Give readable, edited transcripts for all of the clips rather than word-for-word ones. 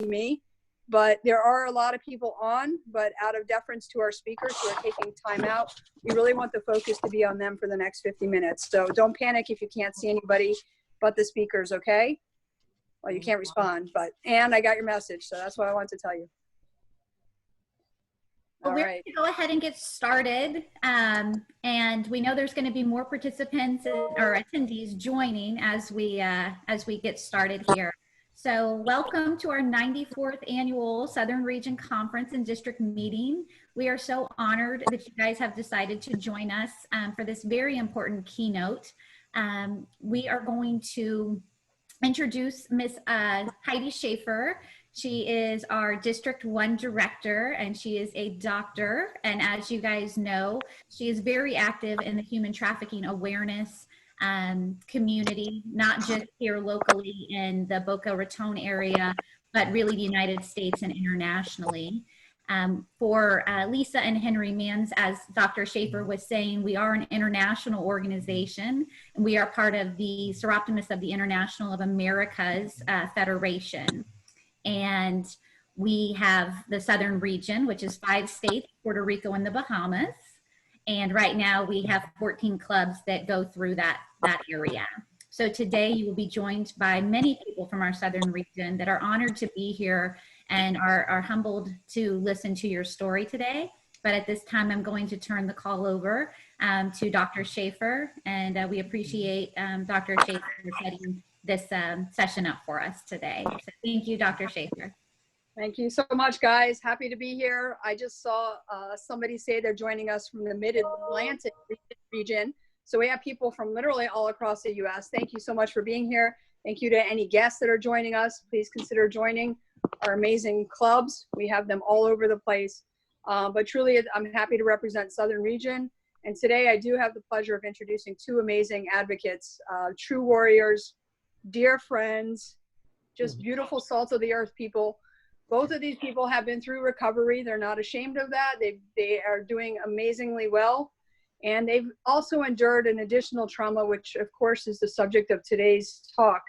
me. But there are a lot of people on, but out of deference to our speakers who are taking time out, we really want the focus to be on them for the next 50 minutes. So don't panic if you can't see anybody but the speakers, okay? Well, you can't respond, and I got your message, so that's what I wanted to tell you. Well, we're going to go ahead and get started. And we know there's going to be more participants or attendees joining as we get started here. So welcome to our 94th annual Southern Region Conference and District Meeting. We are so honored that you guys have decided to join us for this very important keynote. We are going to introduce Ms. Heidi Schaefer. She is our District 1 Director, and she is a doctor. And as you guys know, she is very active in the human trafficking awareness community, not just here locally in the Boca Raton area, but really the United States and internationally. For Lisa and Henry Manns, as Dr. Schaefer was saying, we are an international organization, and we are part of the Soroptimist of the International of Americas Federation. And we have the Southern Region, which is 5 states, Puerto Rico and the Bahamas. And right now we have 14 clubs that go through that area. So today you will be joined by many people from our Southern Region that are honored to be here and are humbled to listen to your story today. But at this time, I'm going to turn the call over to Dr. Schaefer, and we appreciate Dr. Schaefer for setting this session up for us today. So thank you, Dr. Schaefer. Thank you so much, guys. Happy to be here. I just saw somebody say they're joining us from the Mid-Atlantic region. So we have people from literally all across the U.S. Thank you so much for being here. Thank you to any guests that are joining us. Please consider joining our amazing clubs. We have them all over the place. But truly, I'm happy to represent Southern Region. And today I do have the pleasure of introducing 2 amazing advocates, true warriors, dear friends, just beautiful salt of the earth people. Both of these people have been through recovery. They're not ashamed of that. They are doing amazingly well. And they've also endured an additional trauma, which of course is the subject of today's talk.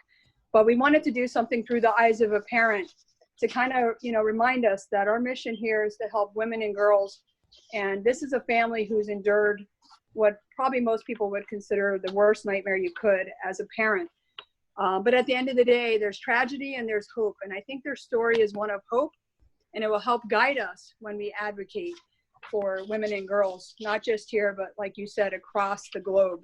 But we wanted to do something through the eyes of a parent to kind of, remind us that our mission here is to help women and girls. And this is a family who's endured what probably most people would consider the worst nightmare you could as a parent. But at the end of the day, there's tragedy and there's hope. And I think their story is one of hope, and it will help guide us when we advocate for women and girls, not just here, but like you said, across the globe.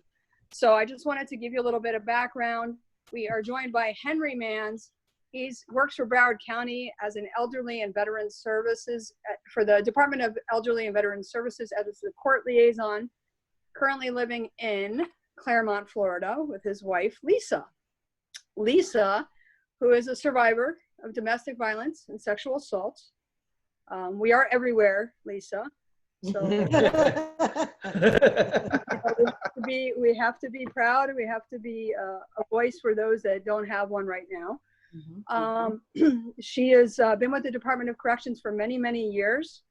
So I just wanted to give you a little bit of background. We are joined by Henry Manns. He works for Broward County as an elderly and veteran services for the Department of Elderly and Veteran Services as the court liaison, currently living in Claremont, Florida with his wife, Lisa. Lisa, who is a survivor of domestic violence and sexual assault. We are everywhere, Lisa. So we have to be proud, and we have to be a voice for those that don't have one right now. She has been with the Department of Corrections for many, many years.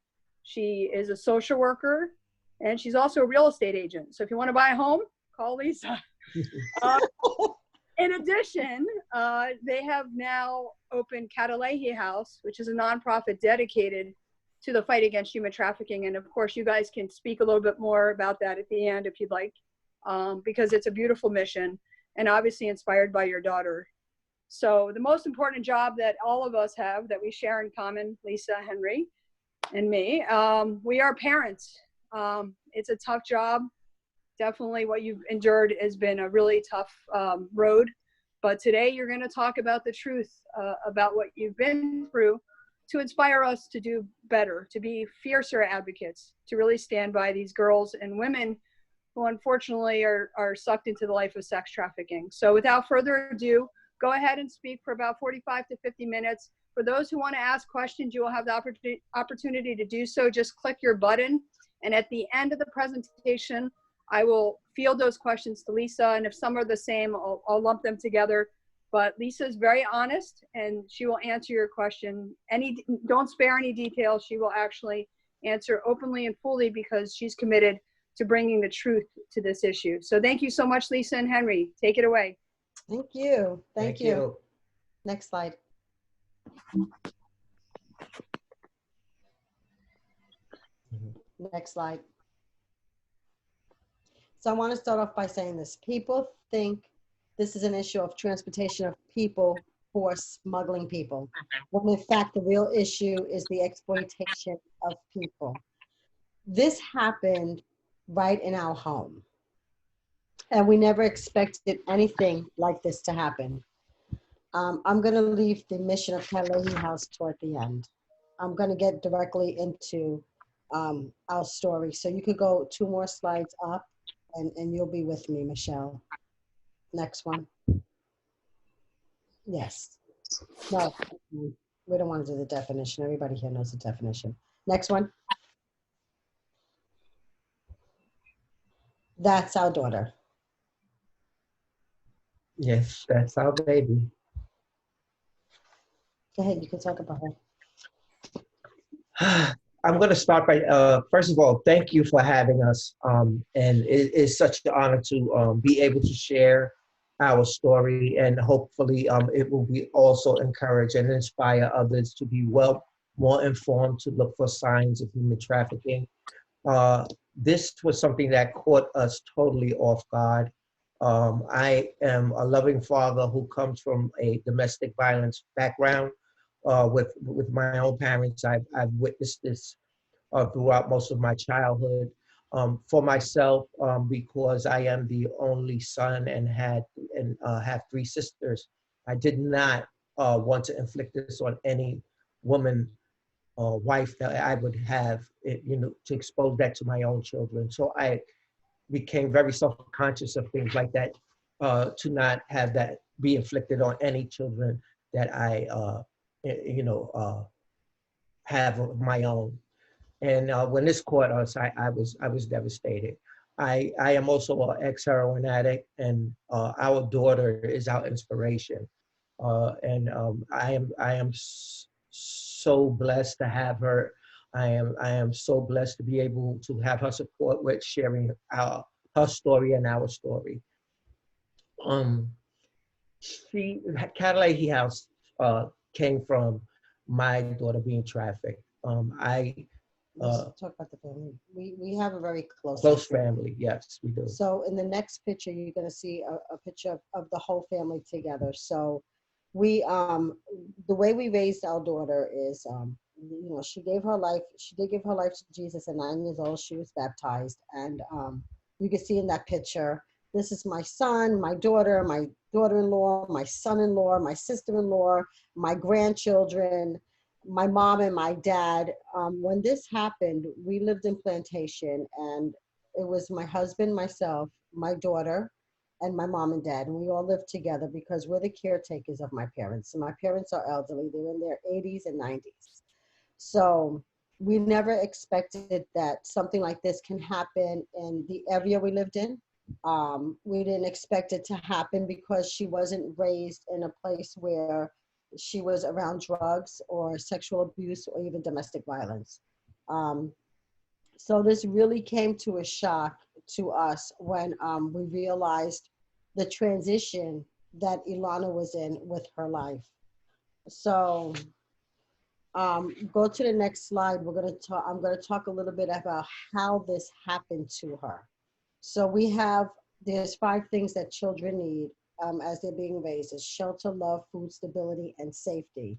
She is a social worker, and she's also a real estate agent. So if you want to buy a home, call Lisa. In addition, they have now opened Catalehi House, which is a nonprofit dedicated to the fight against human trafficking. And of course, you guys can speak a little bit more about that at the end if you'd like, because it's a beautiful mission and obviously inspired by your daughter. So the most important job that all of us have that we share in common, Lisa, Henry, and me, we are parents. It's a tough job. Definitely what you've endured has been a really tough road. But today you're going to talk about the truth about what you've been through to inspire us to do better, to be fiercer advocates, to really stand by these girls and women who unfortunately are sucked into the life of sex trafficking. So without further ado, go ahead and speak for about 45 to 50 minutes. For those who want to ask questions, you will have the opportunity to do so. Just click your button. And at the end of the presentation, I will field those questions to Lisa. And if some are the same, I'll lump them together. But Lisa is very honest, and she will answer your question. Don't spare any details. She will actually answer openly and fully because she's committed to bringing the truth to this issue. So thank you so much, Lisa and Henry. Take it away. Thank you. Thank you. Next slide. Next slide. So I want to start off by saying this. People think this is an issue of transportation of people who are smuggling people, when in fact the real issue is the exploitation of people. This happened right in our home, and we never expected anything like this to happen. I'm going to leave the mission of Kalahi House toward the end. I'm going to get directly into our story. So you could go 2 more slides up, and you'll be with me, Michelle. Next one. Yes. No, we don't want to do the definition. Everybody here knows the definition. Next one. That's our daughter. Yes, that's our baby. Go ahead, you can talk about her. I'm going to start by, first of all, thank you for having us. And it is such an honor to be able to share our story, and hopefully it will be also encourage and inspire others to be more informed, to look for signs of human trafficking. This was something that caught us totally off guard. I am a loving father who comes from a domestic violence background. With my own parents, I've witnessed this throughout most of my childhood. For myself, because I am the only son and have 3 sisters, I did not want to inflict this on any woman or wife that I would have, to expose that to my own children. So I became very self-conscious of things like that, to not have that be inflicted on any children that I, have of my own. And when this caught us, I was devastated. I am also an ex-heroin addict, and our daughter is our inspiration. And I am so blessed to have her. I am so blessed to be able to have her support with sharing her story and our story. Cadillac House came from my daughter being trafficked. Let's talk about the family. We have a very Close family, yes, we do. So in the next picture, you're going to see a picture of the whole family together. So we, the way we raised our daughter is, she gave her life. She did give her life to Jesus at 9 years old. She was baptized, and you can see in that picture, this is my son, my daughter-in-law, my son-in-law, my sister-in-law, my grandchildren, my mom and my dad. When this happened, we lived in Plantation, and it was my husband, myself, my daughter, and my mom and dad. And we all lived together because we're the caretakers of my parents. And my parents are elderly. They're in their 80s and 90s. So we never expected that something like this can happen in the area we lived in. We didn't expect it to happen because she wasn't raised in a place where she was around drugs or sexual abuse or even domestic violence. So this really came to a shock to us when we realized the transition that Ilana was in with her life. So go to the next slide. I'm going to talk a little bit about how this happened to her. So there's 5 things that children need as they're being raised: is shelter, love, food, stability, and safety.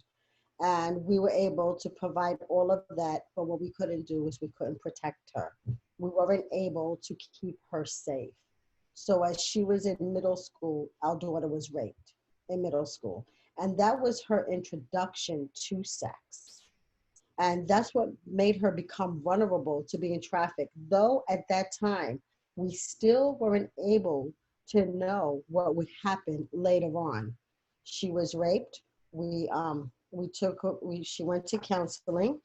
And we were able to provide all of that, but what we couldn't do is we couldn't protect her. We weren't able to keep her safe. So as she was in middle school, our daughter was raped in middle school. And that was her introduction to sex. And that's what made her become vulnerable to being trafficked. Though at that time, we still weren't able to know what would happen later on. She was raped. She went to counseling.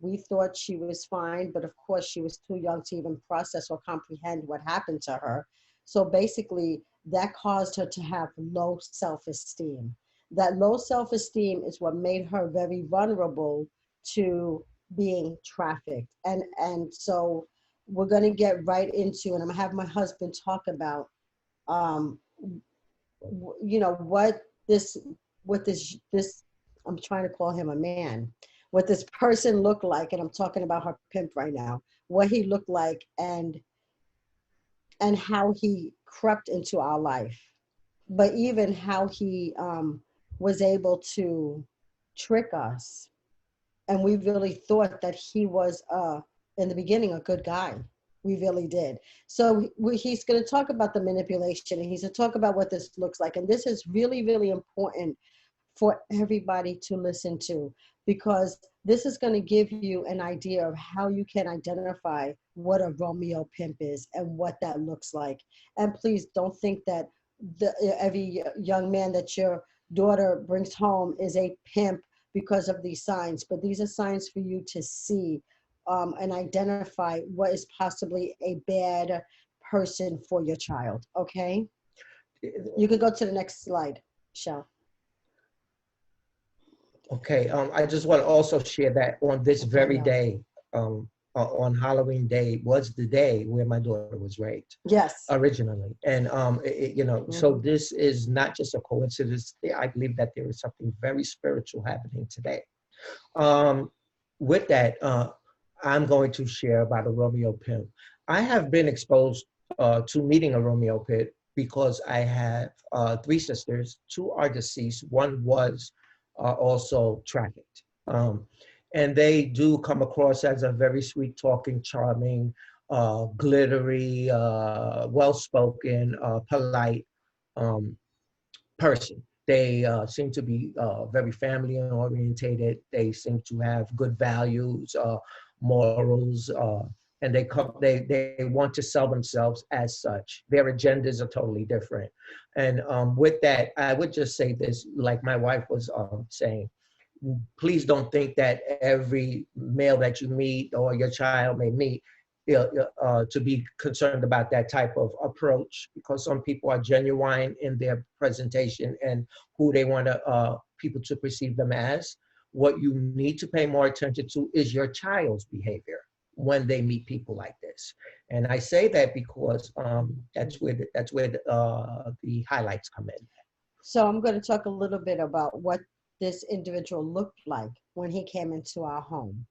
We thought she was fine, but of course she was too young to even process or comprehend what happened to her. So basically that caused her to have low self-esteem. That low self-esteem is what made her very vulnerable to being trafficked. And so we're going to get right into, and I'm going to have my husband talk about, what this, I'm trying to call him a man, what this person looked like, and I'm talking about her pimp right now, what he looked like, and how he crept into our life, but even how he was able to trick us. And we really thought that he was, in the beginning, a good guy. We really did. So he's going to talk about the manipulation, and he's going to talk about what this looks like. And this is really, really important for everybody to listen to, because this is going to give you an idea of how you can identify what a Romeo pimp is and what that looks like. And please don't think that every young man that your daughter brings home is a pimp because of these signs, but these are signs for you to see and identify what is possibly a bad person for your child. Okay, you could go to the next slide, Michelle. Okay, I just want to also share that on this very day, on Halloween Day, was the day where my daughter was raped. Yes. Originally. And, so this is not just a coincidence. I believe that there is something very spiritual happening today. With that, I'm going to share about a Romeo pimp. I have been exposed to meeting a Romeo pimp because I have 3 sisters. 2 are deceased. 1 was also trafficked. And they do come across as a very sweet talking, charming, glittery, well-spoken, polite person. They seem to be very family orientated. They seem to have good values, morals, and they want to sell themselves as such. Their agendas are totally different. And with that, I would just say this, like my wife was saying, please don't think that every male that you meet or your child may meet to be concerned about that type of approach, because some people are genuine in their presentation and who they want people to perceive them as. What you need to pay more attention to is your child's behavior when they meet people like this. And I say that because that's where the highlights come in. So I'm going to talk a little bit about what this individual looked like when he came into our home.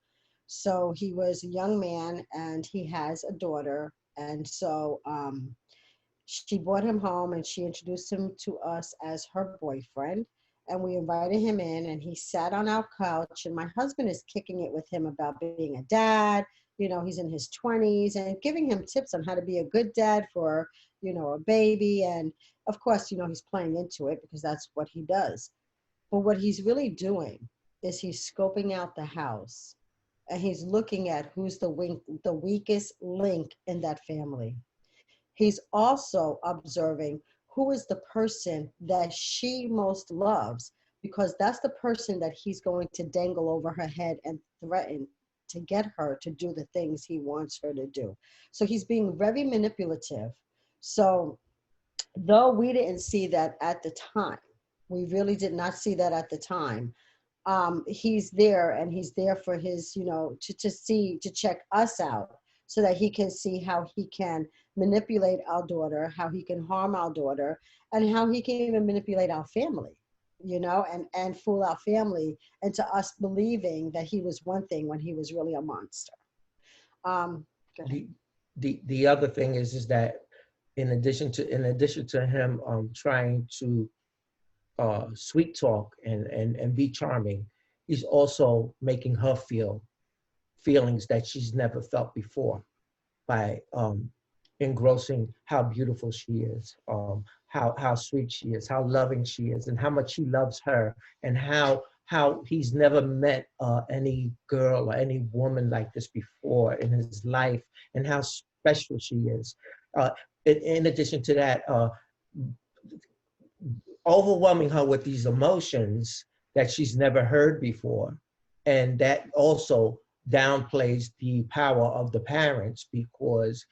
So he was a young man and he has a daughter. And so she brought him home and she introduced him to us as her boyfriend. And we invited him in and he sat on our couch, and my husband is kicking it with him about being a dad. He's in his 20s, and giving him tips on how to be a good dad for, a baby. And of course, he's playing into it because that's what he does. But what he's really doing is he's scoping out the house, and he's looking at who's the weakest link in that family. He's also observing who is the person that she most loves, because that's the person that he's going to dangle over her head and threaten to get her to do the things he wants her to do. So he's being very manipulative. So though we didn't see that at the time, we really did not see that at the time. He's there, and he's there for his, to check us out so that he can see how he can manipulate our daughter, how he can harm our daughter, and how he can even manipulate our family, and fool our family into us believing that he was one thing when he was really a monster. The other thing is that in addition to him trying to sweet talk and be charming, he's also making her feel feelings that she's never felt before by engrossing how beautiful she is, how sweet she is, how loving she is, and how much he loves her, and how he's never met any girl or any woman like this before in his life, and how special she is. In addition to that, overwhelming her with these emotions that she's never heard before. And that also downplays the power of the parents, because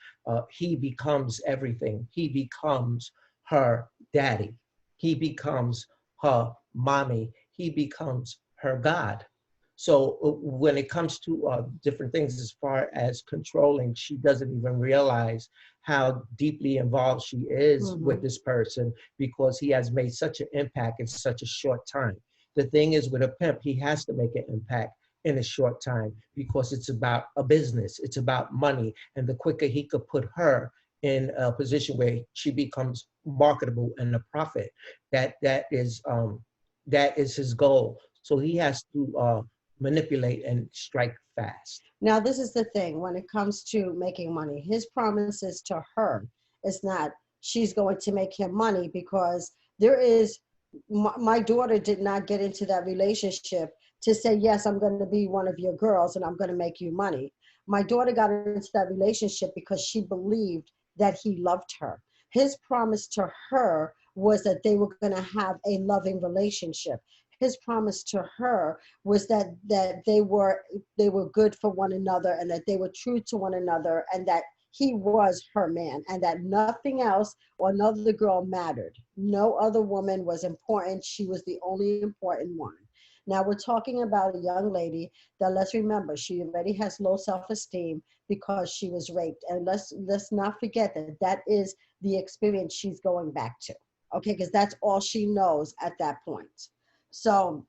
he becomes everything. He becomes her daddy. He becomes her mommy. He becomes her God. So when it comes to different things as far as controlling, she doesn't even realize how deeply involved she is with this person, because he has made such an impact in such a short time. The thing is, with a pimp, he has to make an impact in a short time because it's about a business, it's about money. And the quicker he could put her in a position where she becomes marketable and a profit, that is his goal. So he has to manipulate and strike fast. Now, this is the thing when it comes to making money. His promises to her is not she's going to make him money, because there is, my daughter did not get into that relationship to say, yes, I'm going to be one of your girls and I'm going to make you money. My daughter got into that relationship because she believed that he loved her. His promise to her was that they were going to have a loving relationship. His promise to her was that they were good for one another, and that they were true to one another, and that he was her man, and that nothing else or another girl mattered. No other woman was important. She was the only important one. Now we're talking about a young lady that, let's remember, she already has low self-esteem because she was raped. And let's not forget that that is the experience she's going back to. Okay, because that's all she knows at that point. So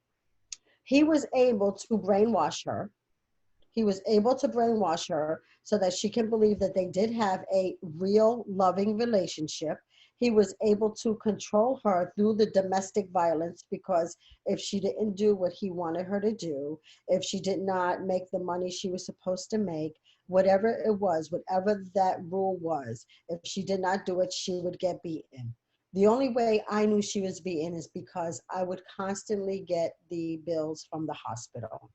he was able to brainwash her. He was able to brainwash her so that she can believe that they did have a real loving relationship. He was able to control her through the domestic violence, because if she didn't do what he wanted her to do, if she did not make the money she was supposed to make, whatever it was, whatever that rule was, if she did not do it, she would get beaten. The only way I knew she was beaten is because I would constantly get the bills from the hospital.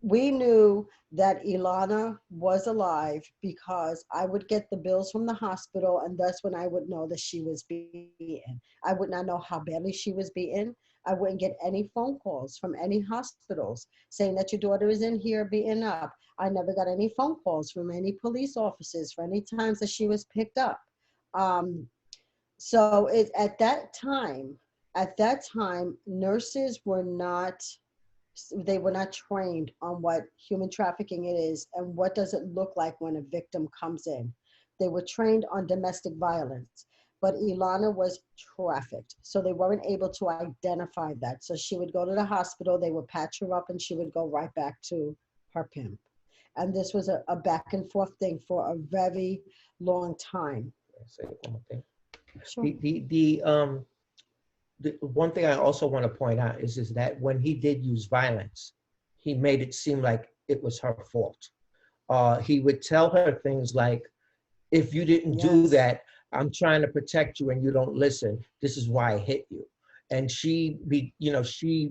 We knew that Ilana was alive because I would get the bills from the hospital, and that's when I would know that she was beaten. I would not know how badly she was beaten. I wouldn't get any phone calls from any hospitals saying that your daughter is in here beaten up. I never got any phone calls from any police officers for any times that she was picked up. So at that time, nurses were not, they were not trained on what human trafficking it is and what does it look like when a victim comes in. They were trained on domestic violence, but Ilana was trafficked. So they weren't able to identify that. So she would go to the hospital, they would patch her up, and she would go right back to her pimp. And this was a back and forth thing for a very long time. Say one more thing. Sure. The one thing I also want to point out is that when he did use violence, he made it seem like it was her fault. He would tell her things like, if you didn't do Yes. that, I'm trying to protect you and you don't listen. This is why I hit you. And she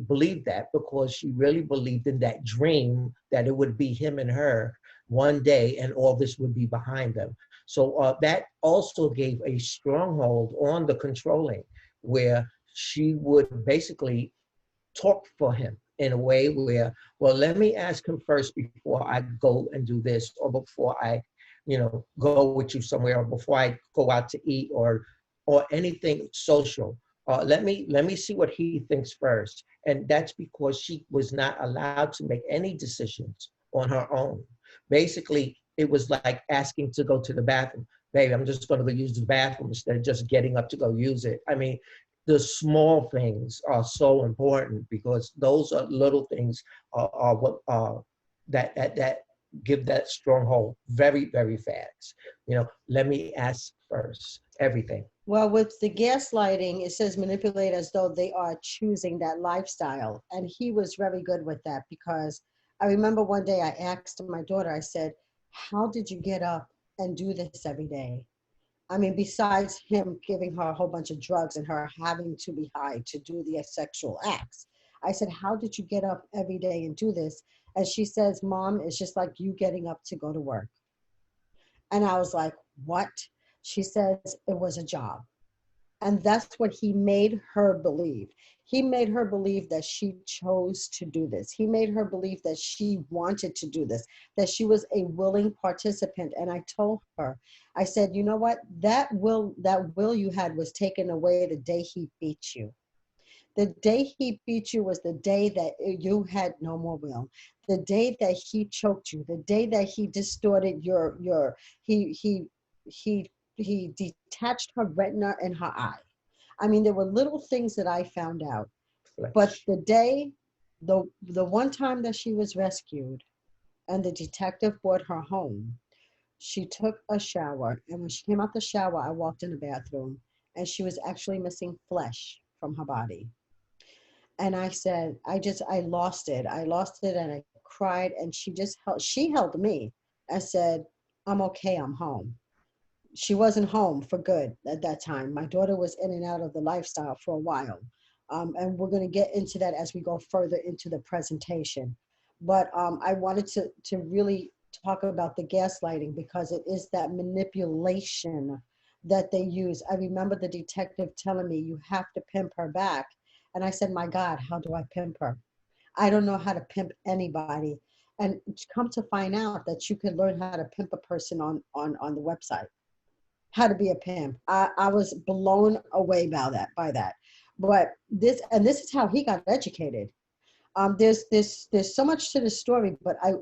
believed that because she really believed in that dream that it would be him and her one day and all this would be behind them. So that also gave a stronghold on the controlling, where she would basically talk for him in a way where, well, let me ask him first before I go and do this, or before I, go with you somewhere, or before I go out to eat, or anything social. Let me see what he thinks first. And that's because she was not allowed to make any decisions on her own. Basically, it was like asking to go to the bathroom. Baby, I'm just going to go use the bathroom instead of just getting up to go use it. I mean, the small things are so important, because those are little things are what that give that stronghold very, very fast. Let me ask first, everything. Well, with the gaslighting, it says manipulate as though they are choosing that lifestyle. And he was very good with that, because I remember one day I asked my daughter, I said, how did you get up and do this every day? I mean, besides him giving her a whole bunch of drugs and her having to be high to do the sexual acts. I said, how did you get up every day and do this? And she says, Mom, it's just like you getting up to go to work. And I was like, what? She says, it was a job. And that's what he made her believe. He made her believe that she chose to do this. He made her believe that she wanted to do this, that she was a willing participant. And I told her, I said, you know what? That will you had was taken away the day he beat you. The day he beat you was the day that you had no more will. The day that he choked you, the day that he distorted he detached her retina in her eye. I mean, there were little things that I found out. Flesh. But the day the one time that she was rescued and the detective brought her home, she took a shower, and when she came out the shower, I walked in the bathroom, and she was actually missing flesh from her body. And I said, I lost it. I lost it, and I cried, and she held me. I said, I'm okay, I'm home. She wasn't home for good at that time. My daughter was in and out of the lifestyle for a while. And we're going to get into that as we go further into the presentation. But I wanted to really talk about the gaslighting, because it is that manipulation that they use. I remember the detective telling me, you have to pimp her back. And I said, my God, how do I pimp her? I don't know how to pimp anybody. And come to find out that you can learn how to pimp a person on the website, how to be a pimp. I was blown away by that. But this is how he got educated. There's so much to the story, but I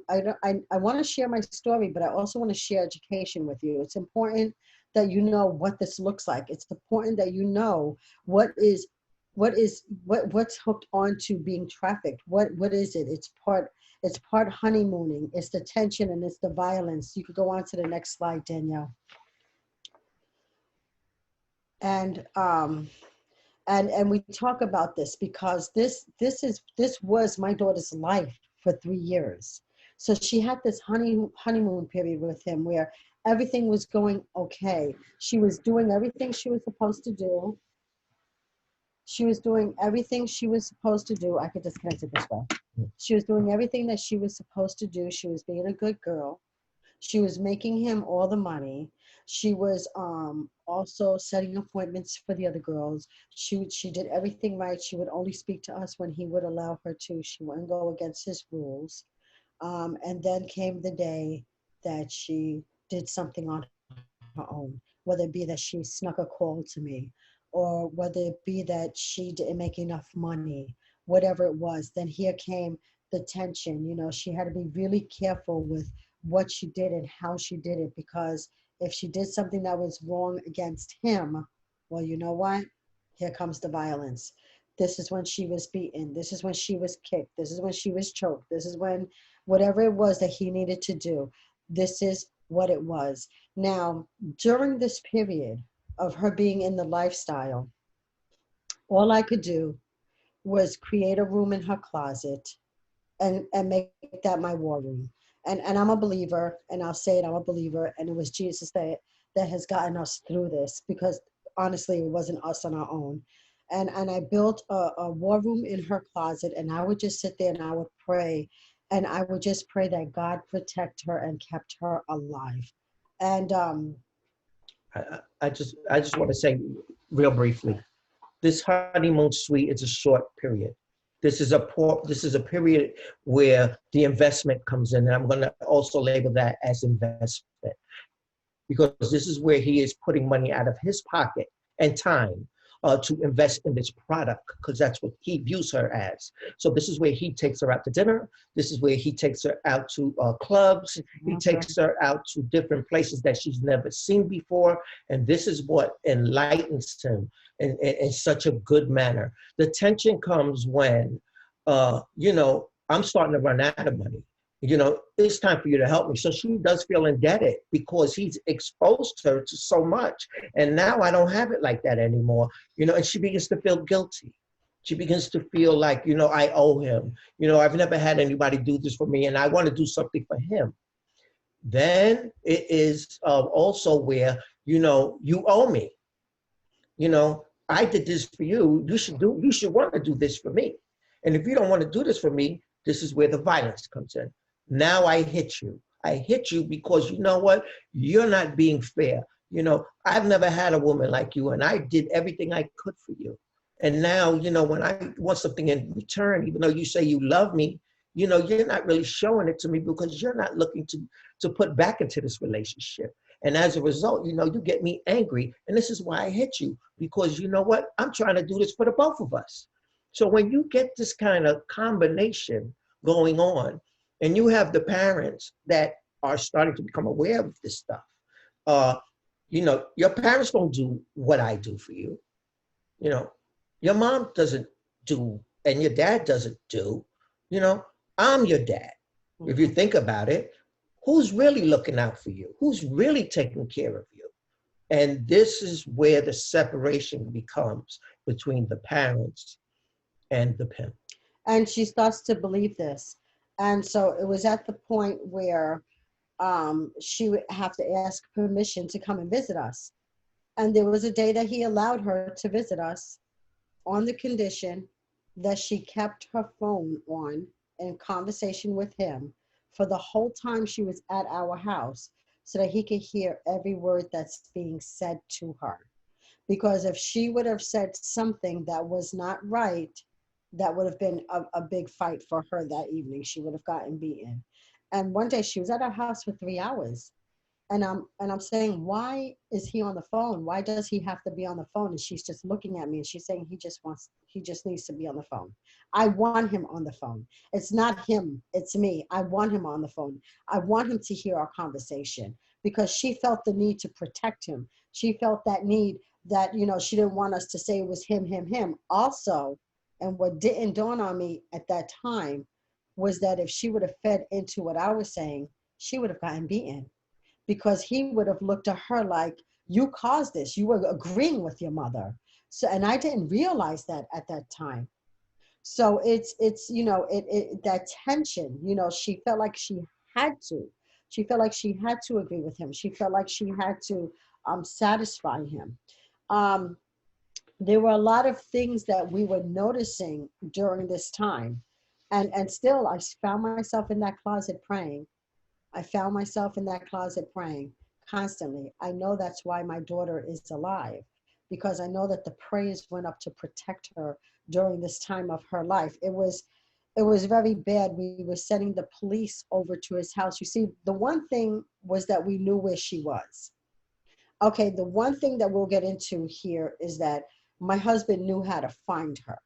want to share my story, but I also want to share education with you. It's important that you know what this looks like. It's important that you know what's hooked onto being trafficked. What is it? It's part honeymooning. It's the tension and it's the violence. You could go on to the next slide, Danielle. And we talk about this because this was my daughter's life for 3 years. So she had this honeymoon period with him where everything was going okay. She was doing everything she was supposed to do. She was doing everything she was supposed to do. I could disconnect it this way. She was doing everything that she was supposed to do. She was being a good girl. She was making him all the money. She was also setting appointments for the other girls. She did everything right. She would only speak to us when he would allow her to. She wouldn't go against his rules. And then came the day that she did something on her own, whether it be that she snuck a call to me, or whether it be that she didn't make enough money, whatever it was. Then here came the tension. You know, she had to be really careful with what she did and how she did it, because if she did something that was wrong against him, well, you know what? Here comes the violence. This is when she was beaten. This is when she was kicked. This is when she was choked. This is when whatever it was that he needed to do, this is what it was. Now, during this period of her being in the lifestyle, all I could do was create a room in her closet and make that my war room. And I'm a believer, and I'll say it, I'm a believer, and it was Jesus that has gotten us through this, because honestly, it wasn't us on our own. And I built a war room in her closet, and I would just sit there and I would pray, and I would just pray that God protect her and kept her alive. And I just want to say real briefly, this honeymoon suite is a short period. This is a period where the investment comes in, and I'm going to also label that as investment, because this is where he is putting money out of his pocket and time to invest in this product, because that's what he views her as. So this is where he takes her out to dinner. This is where he takes her out to clubs. He takes her out to different places that she's never seen before. And this is what enlightens him in such a good manner. The tension comes when, I'm starting to run out of money. It's time for you to help me. So she does feel indebted because he's exposed her to so much. And now I don't have it like that anymore. And she begins to feel guilty. She begins to feel like, I owe him. I've never had anybody do this for me, and I want to do something for him. Then it is also where, you owe me. I did this for you. You should want to do this for me. And if you don't want to do this for me, this is where the violence comes in. Now I hit you. I hit you because you know what? You're not being fair. I've never had a woman like you, and I did everything I could for you. And now, when I want something in return, even though you say you love me, you're not really showing it to me because you're not looking to put back into this relationship. And as a result, you get me angry. And this is why I hit you, because you know what? I'm trying to do this for the both of us. So when you get this kind of combination going on, and you have the parents that are starting to become aware of this stuff, your parents don't do what I do for you. Your mom doesn't do, and your dad doesn't do You know, I'm your dad. If you think about it, who's really looking out for you? Who's really taking care of you? And this is where the separation becomes between the parents and the pimp. And she starts to believe this. And so it was at the point where she would have to ask permission to come and visit us. And there was a day that he allowed her to visit us on the condition that she kept her phone on in conversation with him for the whole time she was at our house so that he could hear every word that's being said to her. Because if she would have said something that was not right, that would have been a big fight for her that evening. She would have gotten beaten. And one day she was at our house for 3 hours. And I'm saying, why is he on the phone? Why does he have to be on the phone? And she's just looking at me and she's saying he just needs to be on the phone. I want him on the phone. It's not him, it's me. I want him on the phone. I want him to hear our conversation, because she felt the need to protect him. She felt that need that, you know, she didn't want us to say it was him, him, him. Also, and what didn't dawn on me at that time was that if she would have fed into what I was saying, she would have gotten beaten, because he would have looked at her like, you caused this, you were agreeing with your mother. So, and I didn't realize that at that time. So it's you know, that tension, you know, she felt like she had to. She felt like she had to agree with him. She felt like she had to satisfy him. There were a lot of things that we were noticing during this time. And still, I found myself in that closet praying. I found myself in that closet praying constantly. I know that's why my daughter is alive, because I know that the prayers went up to protect her during this time of her life. It was very bad. We were sending the police over to his house. You see, the one thing was that we knew where she was. Okay, the one thing that we'll get into here is that my husband knew how to find her.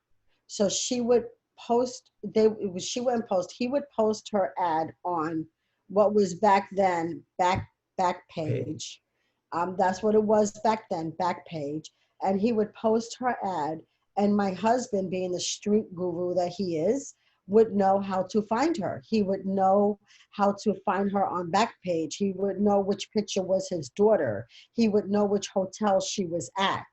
So she would post, she wouldn't post, he would post her ad on what was back then, back page. That's what it was back then, back page. And he would post her ad, and my husband, being the street guru that he is, would know how to find her. He would know how to find her on Backpage. He would know which picture was his daughter. He would know which hotel she was at.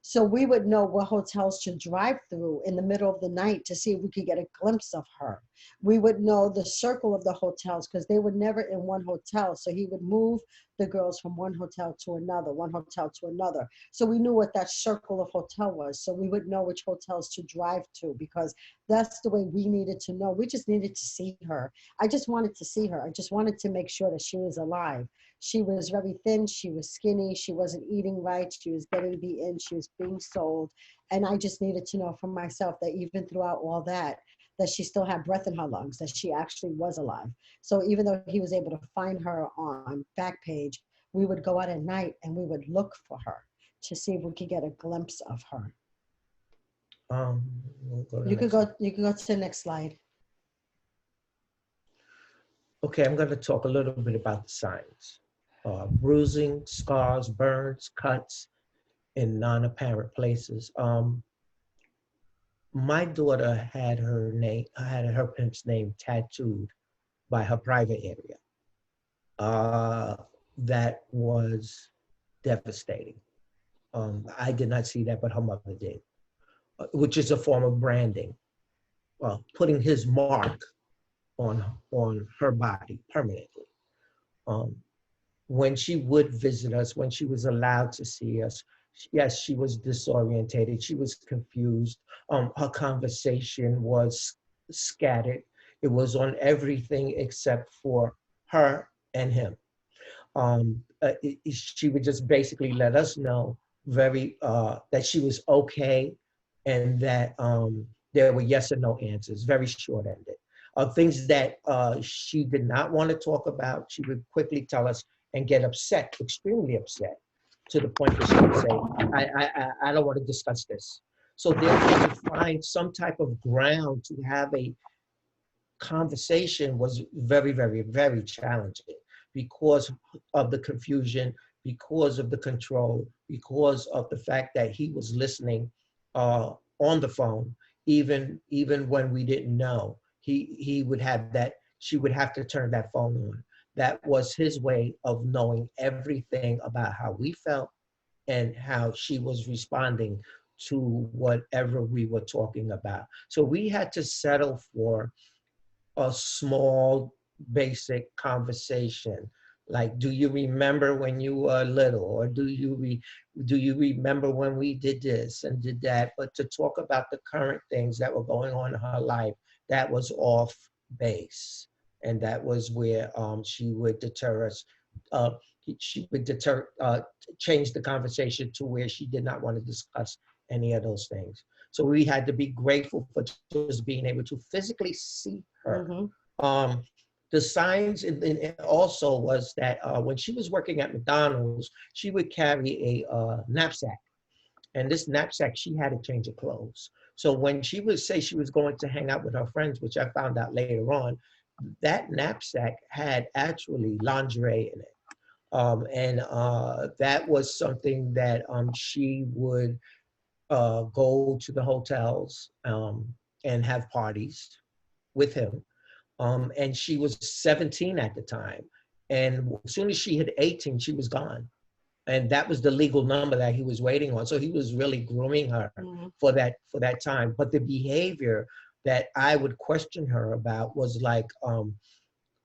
So we would know what hotels to drive through in the middle of the night to see if we could get a glimpse of her. We would know the circle of the hotels, because they were never in one hotel. So he would move the girls from one hotel to another, one hotel to another. So we knew what that circle of hotel was. So we would know which hotels to drive to, because that's the way we needed to know. We just needed to see her. I just wanted to see her. I just wanted to make sure that she was alive. She was very thin. She was skinny. She wasn't eating right. She was getting beaten. She was being sold. And I just needed to know for myself that even throughout all that she still had breath in her lungs, that she actually was alive. So even though he was able to find her on Backpage, we would go out at night and we would look for her to see if we could get a glimpse of her. You could go to the next slide. Okay, I'm going to talk a little bit about the signs. Bruising, scars, burns, cuts in non-apparent places. My daughter had her pimp's name tattooed by her private area. That was devastating. I did not see that, but her mother did, which is a form of branding, putting his mark on her body permanently. When she would visit us, when she was allowed to see us, yes, she was disorientated. She was confused. Her conversation was scattered. It was on everything except for her and him. She would just basically let us know that she was okay, and that there were yes or no answers, very short-ended. Things that she did not want to talk about, she would quickly tell us and get upset, extremely upset, to the point that she would say, I don't want to discuss this. So therefore, to find some type of ground to have a conversation was very, very, very challenging, because of the confusion, because of the control, because of the fact that he was listening on the phone. even when we didn't know. He would have that, she would have to turn that phone on. That was his way of knowing everything about how we felt and how she was responding to whatever we were talking about. So we had to settle for a small, basic conversation. Like, do you remember when you were little? Or do you remember when we did this and did that? But to talk about the current things that were going on in her life, that was off base. And that was where she would deter us. Uh, she would change the conversation to where she did not want to discuss any of those things. So we had to be grateful for just being able to physically see her. Um, the signs also was that when she was working at McDonald's, she would carry a knapsack. And this knapsack, she had a change of clothes. So when she would say she was going to hang out with her friends, which I found out later on, that knapsack had actually lingerie in it. And that was something that she would go to the hotels and have parties with him. And she was 17 at the time. And as soon as she hit 18, she was gone. And that was the legal number that he was waiting on. So he was really grooming her for that time. But the behavior that I would question her about was like,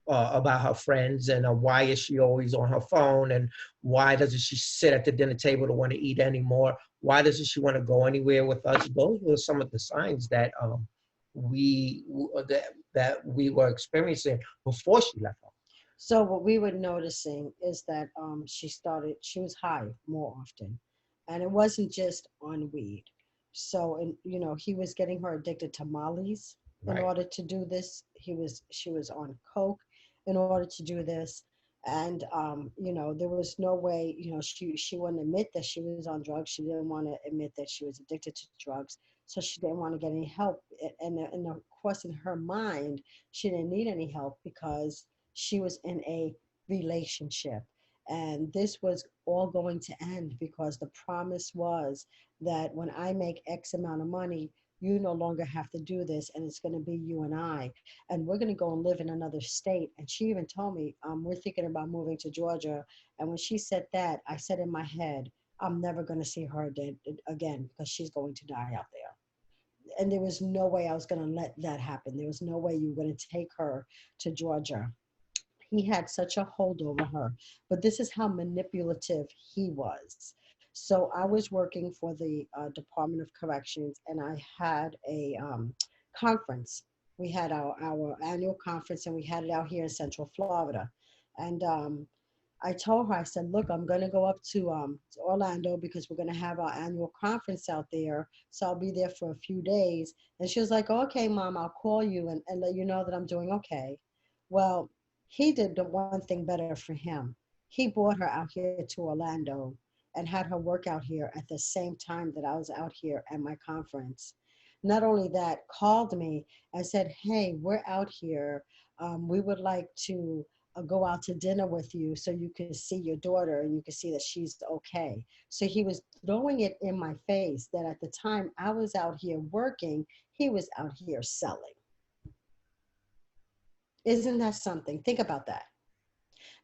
about her friends and why is she always on her phone, and why doesn't she sit at the dinner table to want to eat anymore? Why doesn't she want to go anywhere with us? Those were some of the signs that we that we were experiencing before she left home. So what we were noticing is that she was high more often, and it wasn't just on weed. So, and he was getting her addicted to Molly's in Right. order to do this. She was on coke in order to do this, and there was no way. She wouldn't admit that she was on drugs. She didn't want to admit that she was addicted to drugs. So she didn't want to get any help. And of course, in her mind, she didn't need any help because she was in a relationship. And this was all going to end because the promise was that when I make X amount of money, you no longer have to do this, and it's going to be you and I. And we're going to go and live in another state. And she even told me, we're thinking about moving to Georgia. And when she said that, I said in my head, I'm never going to see her again because she's going to die out there. And there was no way I was going to let that happen. There was no way you were going to take her to Georgia. He had such a hold over her. But this is how manipulative he was. So I was working for the Department of Corrections, and I had a conference. We had our annual conference, and we had it out here in Central Florida. And I told her, I said, look, I'm going to go up to Orlando because we're going to have our annual conference out there. So I'll be there for a few days. And she was like, okay, Mom, I'll call you and let you know that I'm doing okay. Well, he did the one thing better for him. He brought her out here to Orlando and had her work out here at the same time that I was out here at my conference. Not only that, called me and said, hey, we're out here. We would like to go out to dinner with you so you can see your daughter and you can see that she's okay. So he was throwing it in my face that at the time I was out here working, he was out here selling. Isn't that something? Think about that.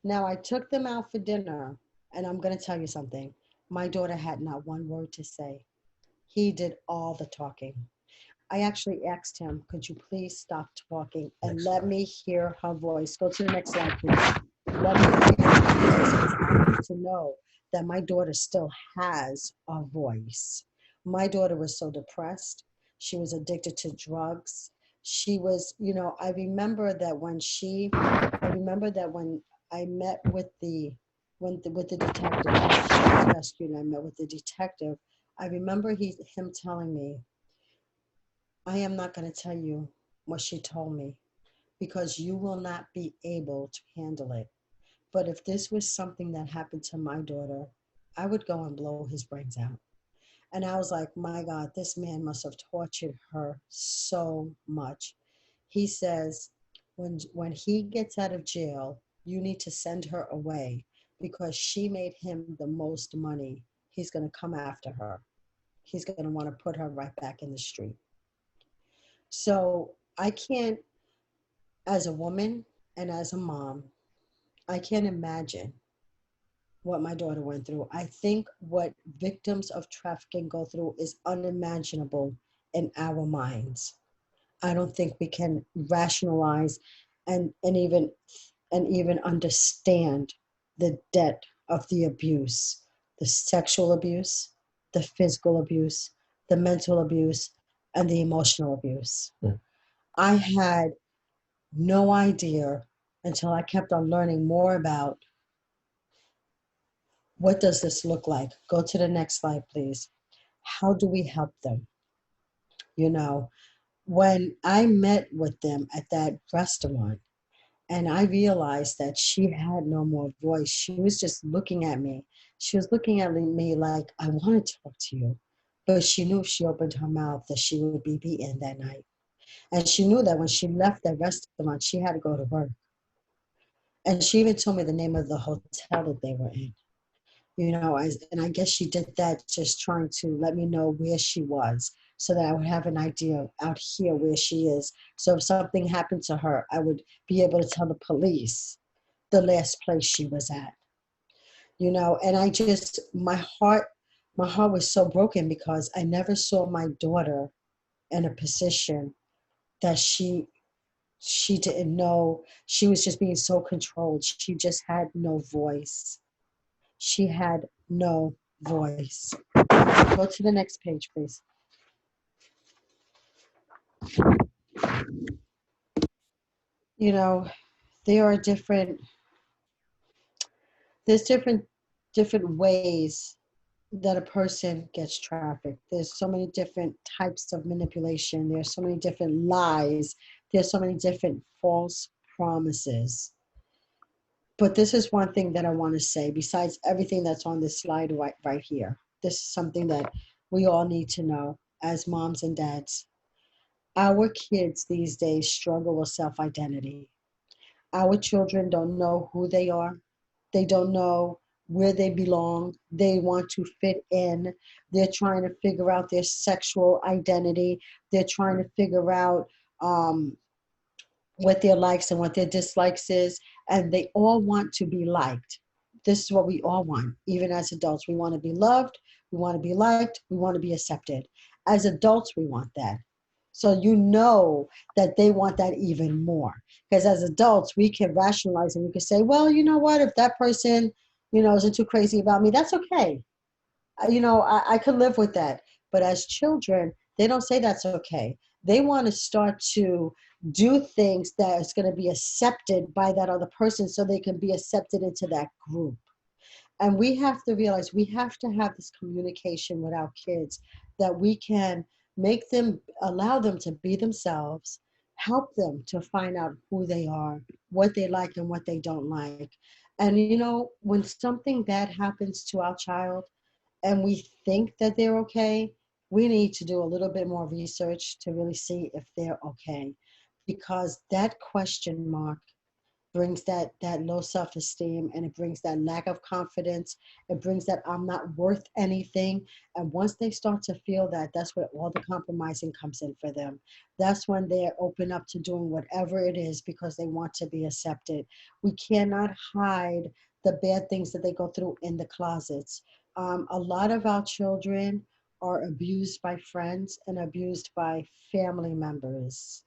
Now I took them out for dinner, and I'm going to tell you something. My daughter had not one word to say. He did all the talking. I actually asked him, could you please stop talking and let me hear her voice? Go to the next slide, please. Let me hear her voice because I need to know that my daughter still has a voice. My daughter was so depressed. She was addicted to drugs. She was, I remember that when I met with with the detective, she was rescued and I met with the detective. I remember him telling me, I am not going to tell you what she told me because you will not be able to handle it. But if this was something that happened to my daughter, I would go and blow his brains out. And I was like, my God, this man must have tortured her so much. He says, when he gets out of jail, you need to send her away because she made him the most money. He's going to come after her. He's going to want to put her right back in the street. So I can't, as a woman and as a mom, I can't imagine what my daughter went through. I think what victims of trafficking go through is unimaginable in our minds. I don't think we can rationalize and even understand the depth of the abuse, the sexual abuse, the physical abuse, the mental abuse, and the emotional abuse. Mm. I had no idea until I kept on learning more about what does this look like. Go to the next slide, please. How do we help them? You know, when I met with them at that restaurant, and I realized that she had no more voice. She was just looking at me. She was looking at me like, I want to talk to you. But she knew if she opened her mouth that she would be beaten that night. And she knew that when she left that restaurant, she had to go to work. And she even told me the name of the hotel that they were in. And I guess she did that just trying to let me know where she was so that I would have an idea out here where she is. So if something happened to her, I would be able to tell the police the last place she was at. And my heart was so broken because I never saw my daughter in a position that she didn't know. She was just being so controlled. She just had no voice. She had no voice. Go to the next page, please. You know, there are there's different ways that a person gets trafficked. There's so many different types of manipulation. There's so many different lies. There's so many different false promises. But this is one thing that I want to say, besides everything that's on this slide right here. This is something that we all need to know as moms and dads. Our kids these days struggle with self-identity. Our children don't know who they are. They don't know where they belong. They want to fit in. They're trying to figure out their sexual identity. They're trying to figure out what their likes and what their dislikes is. And they all want to be liked. This is what we all want, even as adults. We want to be loved. We want to be liked. We want to be accepted. As adults, we want that. So you know that they want that even more. Because as adults, we can rationalize and we can say, well, you know what, if that person, isn't too crazy about me, that's okay. I could live with that. But as children, they don't say that's okay. They want to start to do things that is going to be accepted by that other person so they can be accepted into that group. And we have to realize we have to have this communication with our kids that we can allow them to be themselves, help them to find out who they are, what they like and what they don't like. And when something bad happens to our child and we think that they're okay, we need to do a little bit more research to really see if they're okay. Because that question mark brings that low self-esteem, and it brings that lack of confidence. It brings that I'm not worth anything. And once they start to feel that, that's where all the compromising comes in for them. That's when they're open up to doing whatever it is because they want to be accepted. We cannot hide the bad things that they go through in the closets. A lot of our children are abused by friends and abused by family members.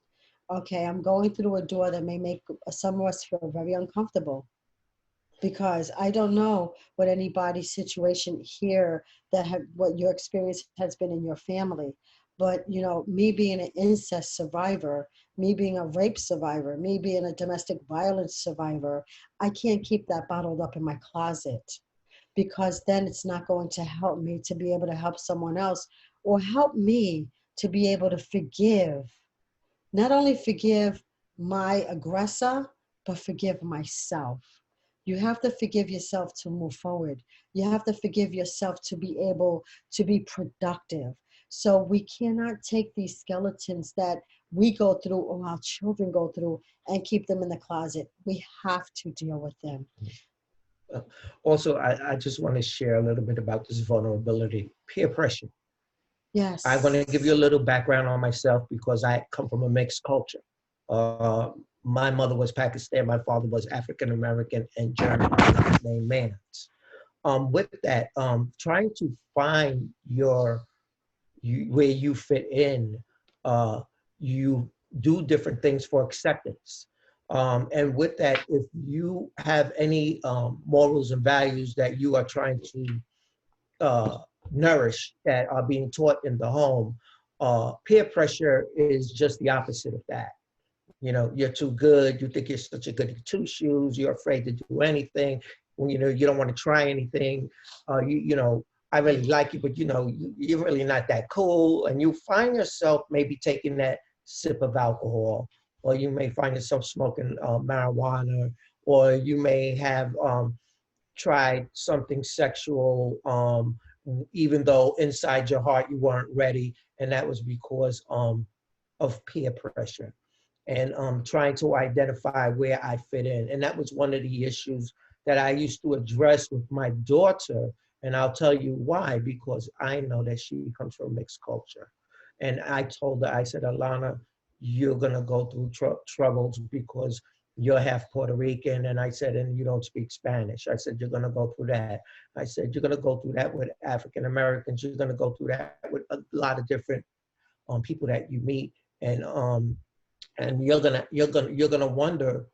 Okay, I'm going through a door that may make some of us feel very uncomfortable because I don't know what anybody's situation here what your experience has been in your family. But, me being an incest survivor, me being a rape survivor, me being a domestic violence survivor, I can't keep that bottled up in my closet because then it's not going to help me to be able to help someone else or help me to be able to not only forgive my aggressor, but forgive myself. You have to forgive yourself to move forward. You have to forgive yourself to be able to be productive. So we cannot take these skeletons that we go through or our children go through and keep them in the closet. We have to deal with them. Also, I just want to share a little bit about this vulnerability, peer pressure. Yes. I'm going to give you a little background on myself because I come from a mixed culture. Uh, my mother was Pakistan, my father was African American and German, named Mans. With that, trying to find where you fit in, you do different things for acceptance. And with that, if you have any morals and values that you are trying to nourish that are being taught in the home, peer pressure is just the opposite of that. You know, you're too good. You think you're such a goody two shoes. You're afraid to do anything. You know, you don't want to try anything. You know, I really like you, but you know, you're really not that cool. And you find yourself maybe taking that sip of alcohol, or you may find yourself smoking marijuana, or you may have tried something sexual, even though inside your heart you weren't ready, and that was because of peer pressure and trying to identify where I fit in. And that was one of the issues that I used to address with my daughter. And I'll tell you why, because I know that she comes from mixed culture. And I told her, I said, Alana, you're gonna go through troubles because you're half Puerto Rican. And I said, and you don't speak Spanish. I said, you're gonna go through that. I said, you're gonna go through that with African Americans. You're gonna go through that with a lot of different people that you meet. And you're gonna wonder,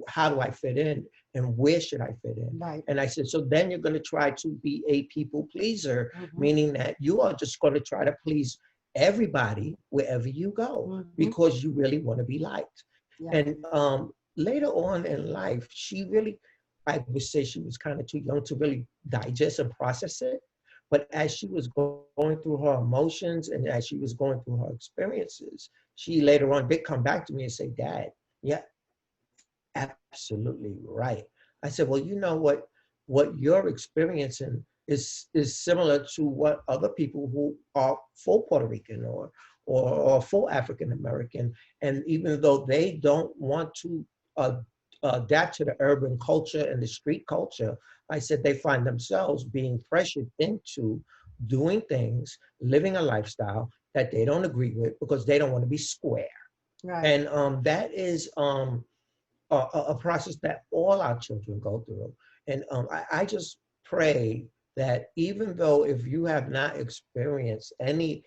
how do I fit in and where should I fit in? Right. And I said, so then you're gonna try to be a people pleaser, Mhm. meaning that you are just gonna try to please everybody wherever you go Mhm. because you really want to be liked. Yeah. And later on in life, she really, I would say she was kind of too young to really digest and process it. But as she was going through her emotions and as she was going through her experiences, she later on did come back to me and say, Dad, yeah, absolutely right. I said, well, you know what you're experiencing is similar to what other people who are full Puerto Rican or full African American, and even though they don't want to uh, adapt to the urban culture and the street culture, I said they find themselves being pressured into doing things, living a lifestyle that they don't agree with because they don't want to be square. Right. And that is a process that all our children go through. And I just pray that even though if you have not experienced any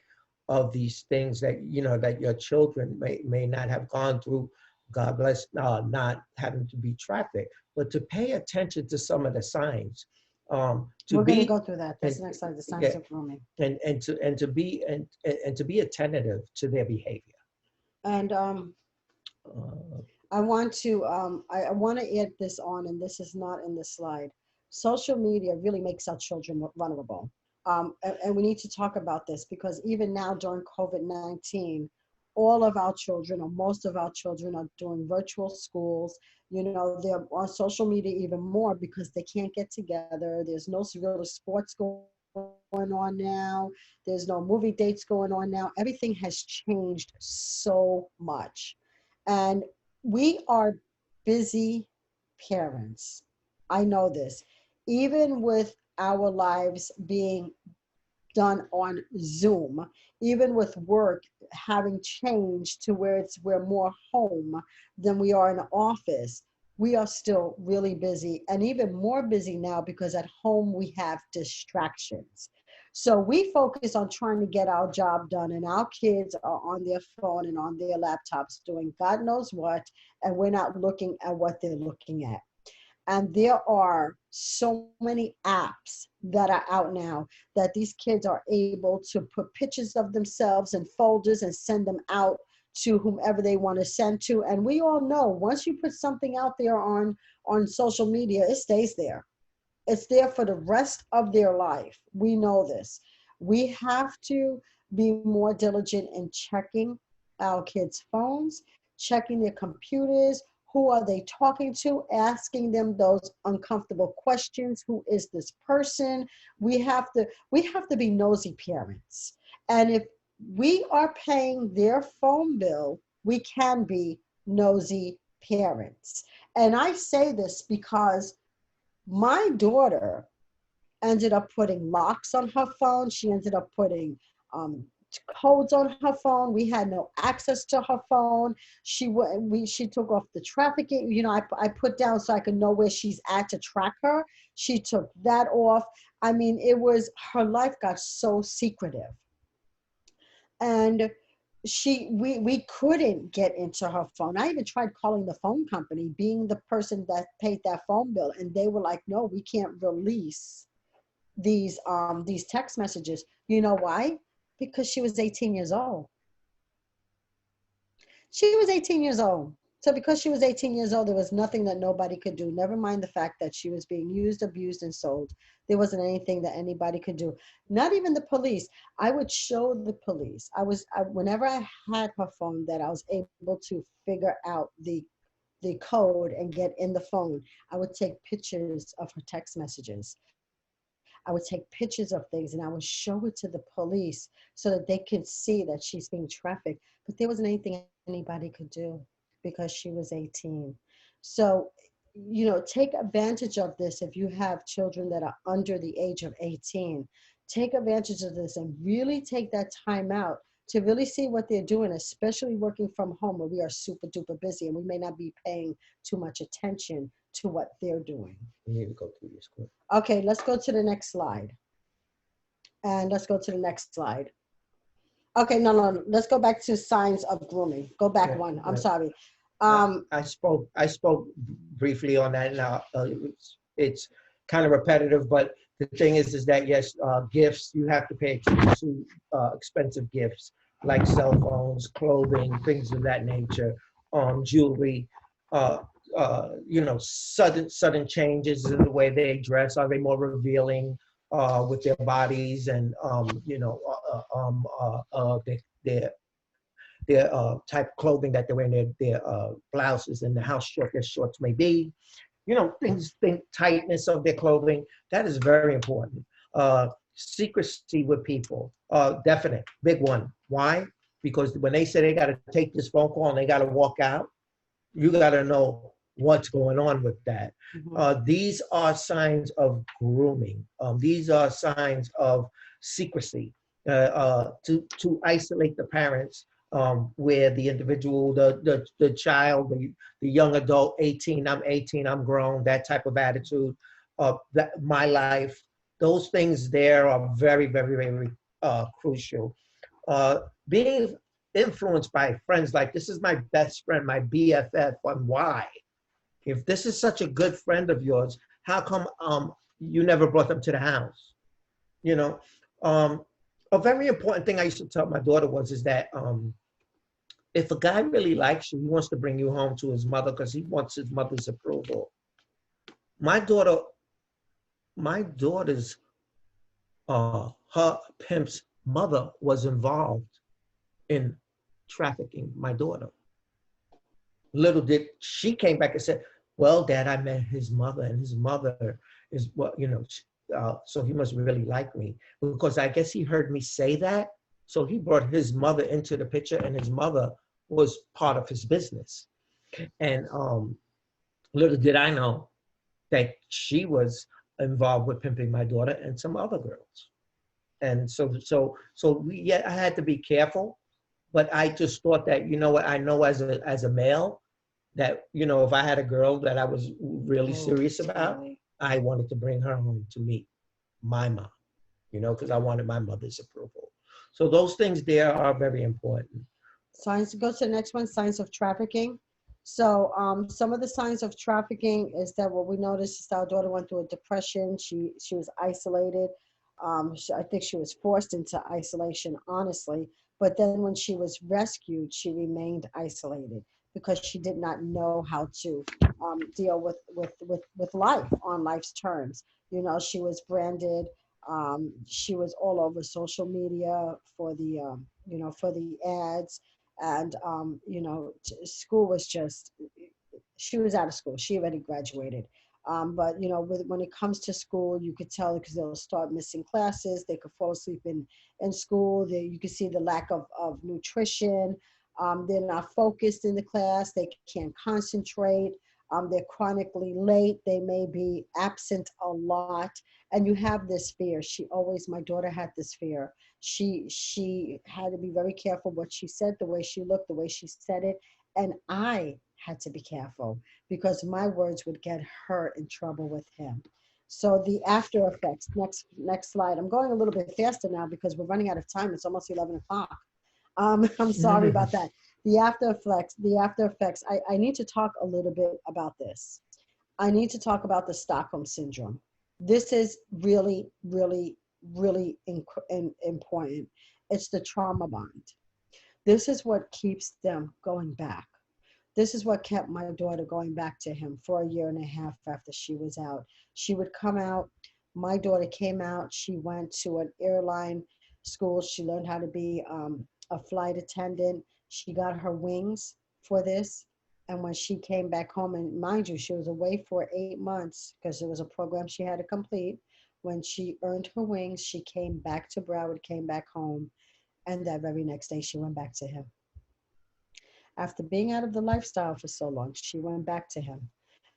of these things that, you know, that your children may not have gone through, God bless, not having to be trafficked, but to pay attention to some of the signs. We're going to go through that. That's the next slide, the signs yeah, of grooming. and to be attentive to their behavior. And Uh, I want to I want to add this on, and this is not in the slide. Social media really makes our children vulnerable. And we need to talk about this because even now during COVID-19, all of our children or most of our children are doing virtual schools. You know, they're on social media even more because they can't get together. There's no real sports going on now. There's no movie dates going on now. Everything has changed so much. And we are busy parents. I know this. Even with our lives being done on Zoom, even with work having changed to where we're more home than we are in the office, we are still really busy and even more busy now because at home we have distractions. So we focus on trying to get our job done, and our kids are on their phone and on their laptops doing God knows what, and we're not looking at what they're looking at. And there are so many apps that are out now that these kids are able to put pictures of themselves in folders and send them out to whomever they want to send to. And we all know once you put something out there on social media, it stays there. It's there for the rest of their life. We know this. We have to be more diligent in checking our kids' phones, checking their computers. Who are they talking to? Asking them those uncomfortable questions. Who is this person? We have to be nosy parents. And if we are paying their phone bill, we can be nosy parents. And I say this because my daughter ended up putting locks on her phone. She ended up putting codes on her phone. We had no access to her phone. She took off the trafficking. You know, I put down so I could know where she's at to track her. She took that off. I mean, her life got so secretive. And we couldn't get into her phone. I even tried calling the phone company, being the person that paid that phone bill, and they were like, no, we can't release these text messages. You know why? Because she was 18 years old. She was 18 years old. So because she was 18 years old, there was nothing that nobody could do. Never mind the fact that she was being used, abused, and sold. There wasn't anything that anybody could do. Not even the police. I would show the police. Whenever I had her phone that I was able to figure out the code and get in the phone, I would take pictures of her text messages. I would take pictures of things and I would show it to the police so that they could see that she's being trafficked. But there wasn't anything anybody could do because she was 18. So, you know, take advantage of this if you have children that are under the age of 18. Take advantage of this and really take that time out to really see what they're doing, especially working from home where we are super duper busy and we may not be paying too much attention to what they're doing. You need to go through your script. Okay, let's go to the next slide. And let's go to the next slide. Okay, no. Let's go back to signs of grooming. Go back one. I'm sorry. I spoke briefly on that. Now it's kind of repetitive, but the thing is that yes, gifts, you have to pay attention to expensive gifts like cell phones, clothing, things of that nature, jewelry. You know, sudden changes in the way they dress. Are they more revealing with their bodies and you know their type of clothing that they're wearing, their blouses and how short their shorts may be. You know, tightness of their clothing. That is very important. Secrecy with people, definite, big one. Why? Because when they say they got to take this phone call and they got to walk out, you got to know what's going on with that. Mm-hmm. These are signs of grooming. These are signs of secrecy to isolate the parents, where the individual, the child, the young adult, 18, I'm 18, I'm grown, that type of attitude, that my life, those things there are very, very, very crucial. Being influenced by friends, like this is my best friend, my BFF, and why? If this is such a good friend of yours, how come you never brought them to the house? You know, a very important thing I used to tell my daughter is that if a guy really likes you, he wants to bring you home to his mother because he wants his mother's approval. My daughter's her pimp's mother was involved in trafficking my daughter. Little did she came back and said, well, Dad, I met his mother, and his mother is what, you know, so he must really like me, because I guess he heard me say that. So he brought his mother into the picture, and his mother was part of his business. And little did I know that she was involved with pimping my daughter and some other girls. And so I had to be careful. But I just thought that, you know what, I know as a male that, you know, if I had a girl that I was really serious about, I wanted to bring her home to meet my mom, you know, because I wanted my mother's approval. So those things there are very important. Signs, go to the next one, signs of trafficking. So some of the signs of trafficking is that what we noticed is our daughter went through a depression. She was isolated. I think she was forced into isolation, honestly. But then when she was rescued, she remained isolated because she did not know how to deal with life on life's terms. You know, she was branded. She was all over social media for the, you know, for the ads. And, you know, school was just, she was out of school. She already graduated. But, you know, when it comes to school, you could tell because they'll start missing classes. They could fall asleep in school. You could see the lack of nutrition. They're not focused in the class. They can't concentrate. they're chronically late, they may be absent a lot, and you have this fear. My daughter had this fear. She had to be very careful what she said, the way she looked, the way she said it, and I had to be careful because my words would get her in trouble with him. So the after effects, next slide. I'm going a little bit faster now because we're running out of time. It's almost 11 o'clock. I'm sorry about that. The after effects, I need to talk a little bit about this. I need to talk about the Stockholm Syndrome. This is really, really, really important. It's the trauma bond. This is what keeps them going back. This is what kept my daughter going back to him for a year and a half after she was out. She would come out. My daughter came out. She went to an airline school. She learned how to be a flight attendant. She got her wings for this. And when she came back home, and mind you, she was away for 8 months because there was a program she had to complete. When she earned her wings, she came back to Broward, came back home. And that very next day, she went back to him. After being out of the lifestyle for so long, she went back to him.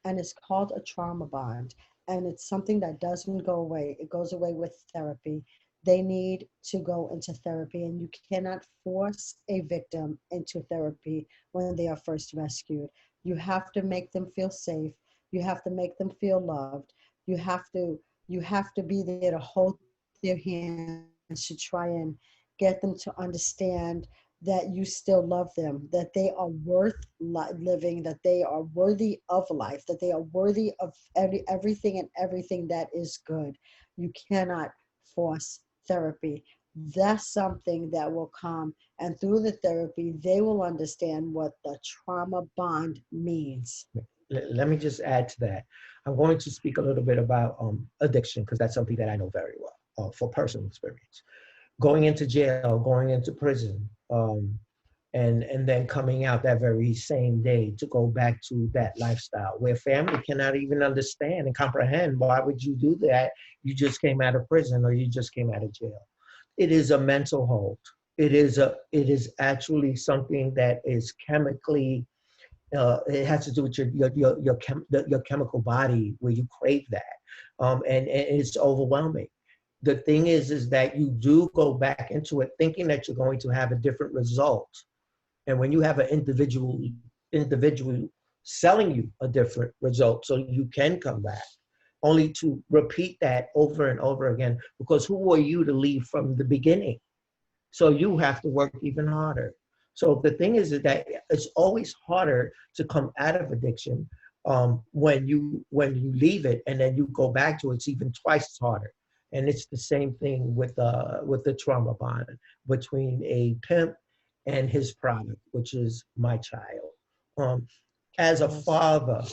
And it's called a trauma bond. And it's something that doesn't go away. It goes away with therapy. They need to go into therapy, and you cannot force a victim into therapy when they are first rescued. You have to make them feel safe. You have to make them feel loved. You have to be there to hold their hands, to try and get them to understand that you still love them, that they are worth living, that they are worthy of life, that they are worthy of everything that is good. You cannot force therapy. That's something that will come, and through the therapy, they will understand what the trauma bond means. Let me just add to that. I'm going to speak a little bit about addiction, because that's something that I know very well for personal experience. Going into jail, going into prison, and then coming out that very same day to go back to that lifestyle where family cannot even understand and comprehend, why would you do that? You just came out of prison or you just came out of jail. It is a mental hold. It is actually something that is chemically, it has to do with your chemical body where you crave that, and it's overwhelming. The thing is that you do go back into it thinking that you're going to have a different result. And when you have an individual selling you a different result so you can come back, only to repeat that over and over again, because who are you to leave from the beginning? So you have to work even harder. So the thing is that it's always harder to come out of addiction when you leave it and then you go back to it. It's even twice as harder. And it's the same thing with the trauma bond between a pimp and his product, which is my child. As a father,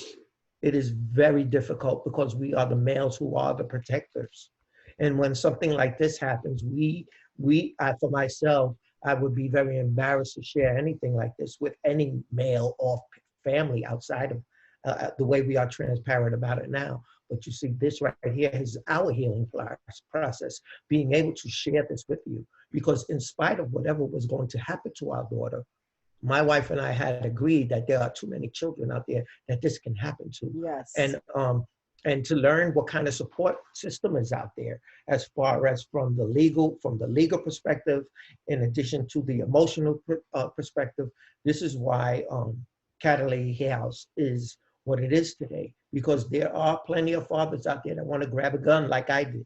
it is very difficult because we are the males who are the protectors. And when something like this happens, for myself, I would be very embarrassed to share anything like this with any male or family outside of the way we are transparent about it now. But you see, this right here is our healing process, being able to share this with you. Because in spite of whatever was going to happen to our daughter, my wife and I had agreed that there are too many children out there that this can happen to. Yes. And to learn what kind of support system is out there, as far as from the legal perspective, in addition to the emotional perspective. This is why Catalytic House is what it is today, because there are plenty of fathers out there that want to grab a gun like I did.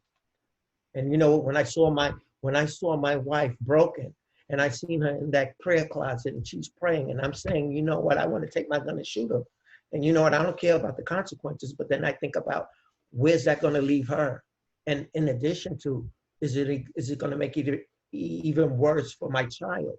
And you know, when I saw my wife broken, and I seen her in that prayer closet and she's praying, and I'm saying, you know what, I want to take my gun and shoot her. And you know what, I don't care about the consequences, but then I think about, where's that going to leave her? And in addition to, is it going to make it even worse for my child?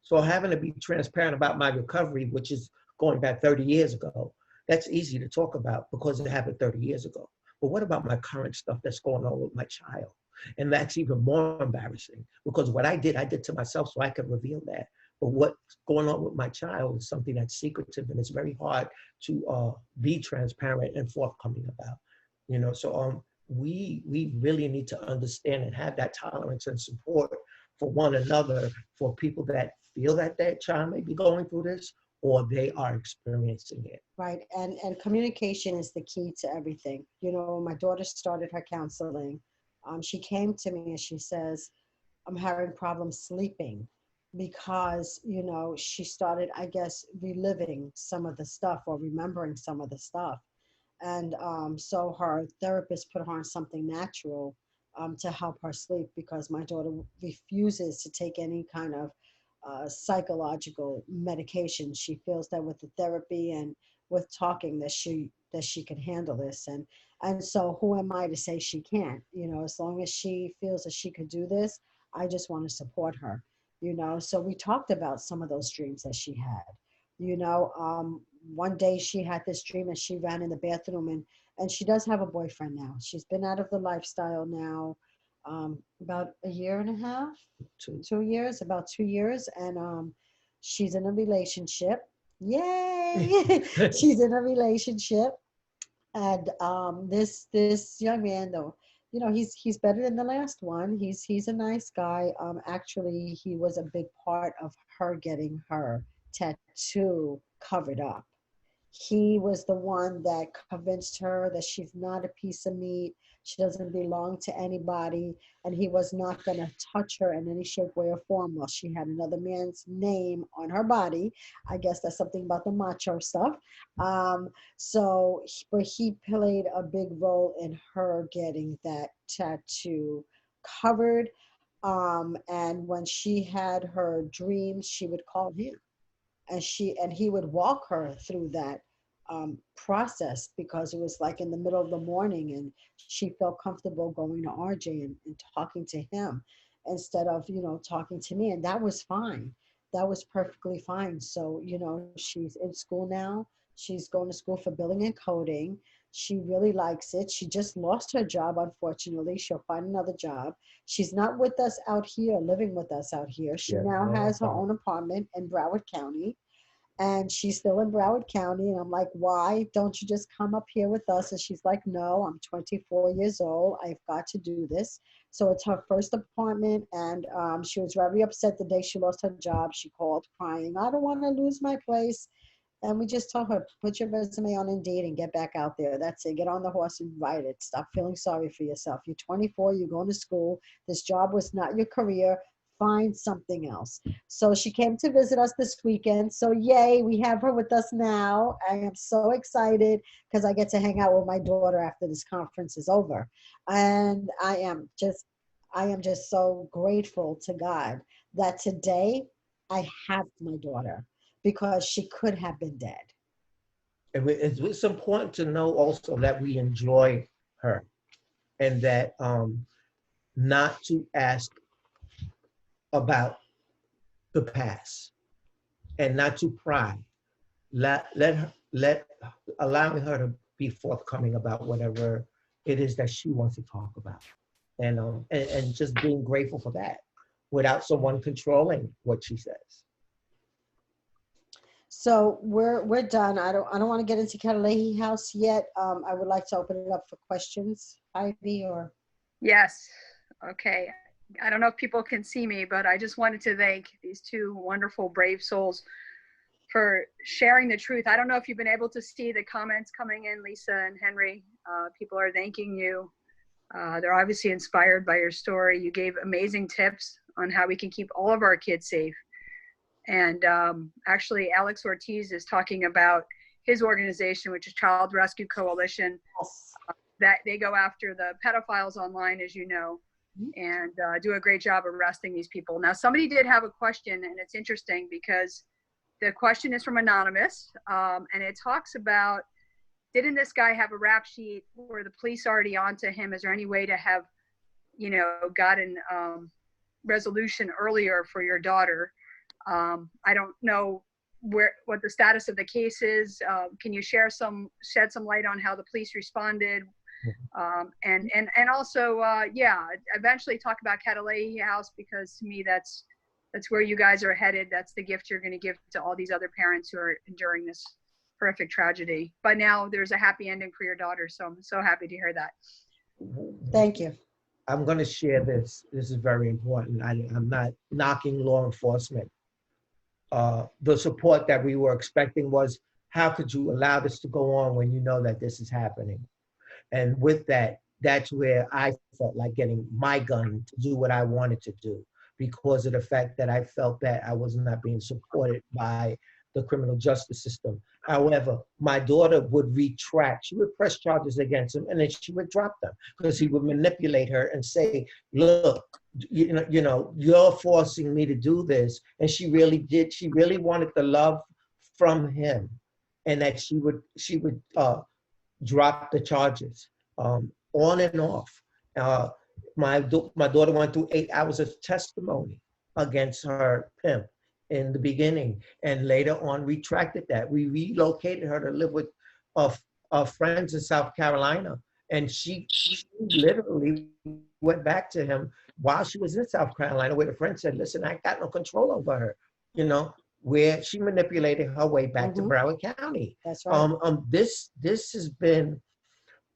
So having to be transparent about my recovery, which is going back 30 years ago, that's easy to talk about because it happened 30 years ago. But what about my current stuff that's going on with my child? And that's even more embarrassing, because what I did to myself so I could reveal that. But what's going on with my child is something that's secretive, and it's very hard to be transparent and forthcoming about. You know, so we really need to understand and have that tolerance and support for one another, for people that feel that their child may be going through this, or they are experiencing it. Right. And communication is the key to everything. You know, when my daughter started her counseling, she came to me and she says, I'm having problems sleeping because, you know, she started, I guess, reliving some of the stuff or remembering some of the stuff. And so her therapist put her on something natural to help her sleep because my daughter refuses to take any kind of psychological medication. She feels that with the therapy and with talking that she can handle this. And so who am I to say she can't? You know, as long as she feels that she could do this, I just want to support her. You know, so we talked about some of those dreams that she had. You know, one day she had this dream and she ran in the bathroom and she does have a boyfriend now. She's been out of the lifestyle now about a year and a half, 2 years, about 2 years. And she's in a relationship. Yay! She's in a relationship. And this young man though, you know, he's better than the last one. He's a nice guy. Actually, he was a big part of her getting her tattoo covered up. He was the one that convinced her that she's not a piece of meat. She doesn't belong to anybody. And he was not going to touch her in any shape, way, or form while she had another man's name on her body. I guess that's something about the macho stuff. But he played a big role in her getting that tattoo covered. And when she had her dreams, she would call him and he would walk her through that process because it was like in the middle of the morning and she felt comfortable going to RJ and talking to him instead of, you know, talking to me. And that was fine. That was perfectly fine. So, you know, she's in school now. She's going to school for billing and coding. She really likes it. She just lost her job, unfortunately. She'll find another job. She's not with us out here, living with us out here. She now has her own apartment in Broward County. And she's still in Broward County. And I'm like, why don't you just come up here with us? And she's like, no, I'm 24 years old. I've got to do this. So it's her first apartment. And she was very upset the day she lost her job. She called crying, I don't want to lose my place. And we just told her, put your resume on Indeed and get back out there. That's it. Get on the horse and ride it. Stop feeling sorry for yourself. You're 24, you're going to school. This job was not your career. Find something else. So she came to visit us this weekend. So yay, we have her with us now. I am so excited because I get to hang out with my daughter after this conference is over. And I am just so grateful to God that today I have my daughter because she could have been dead. It's important to know also that we enjoy her and that not to ask about the past and not to pry. Allowing her to be forthcoming about whatever it is that she wants to talk about. And just being grateful for that without someone controlling what she says. So we're done. I don't want to get into Catalehi House yet. I would like to open it up for questions, Ivy or. Yes. Okay. I don't know if people can see me, but I just wanted to thank these two wonderful, brave souls for sharing the truth. I don't know if you've been able to see the comments coming in, Lisa and Henry. People are thanking you. They're obviously inspired by your story. You gave amazing tips on how we can keep all of our kids safe. And actually, Alex Ortiz is talking about his organization, which is Child Rescue Coalition, that they go after the pedophiles online, as you know, and do a great job arresting these people. Now, somebody did have a question, and it's interesting because the question is from Anonymous, and it talks about, didn't this guy have a rap sheet? Were the police already onto him? Is there any way to have, you know, gotten resolution earlier for your daughter? I don't know what the status of the case is. Can you shed some light on how the police responded? And also, eventually talk about Catalehi House, because to me, that's where you guys are headed. That's the gift you're going to give to all these other parents who are enduring this horrific tragedy. But now there's a happy ending for your daughter. So I'm so happy to hear that. Thank you. I'm going to share this. This is very important. I'm not knocking law enforcement. the support that we were expecting was, how could you allow this to go on when you know that this is happening? And with that, that's where I felt like getting my gun to do what I wanted to do, because of the fact that I felt that I was not being supported by the criminal justice system. However, my daughter would retract. She would press charges against him, and then she would drop them because he would manipulate her and say, look, you're forcing me to do this. And she really did. She really wanted the love from him, and that she would drop the charges on and off. My daughter went through 8 hours of testimony against her pimp in the beginning, and later on retracted that. We relocated her to live with friends in South Carolina, and she literally went back to him while she was in South Carolina, where the friend said, listen, I got no control over her, where she manipulated her way back to Broward County. That's right. This has been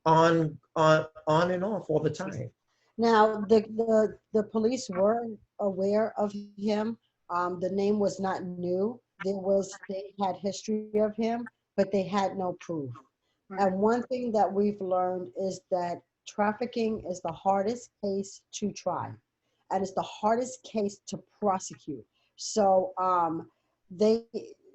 on and off all the time. Now, the police were aware of him. The name was not new. They had history of him, but they had no proof. And one thing that we've learned is that trafficking is the hardest case to try, and it's the hardest case to prosecute. So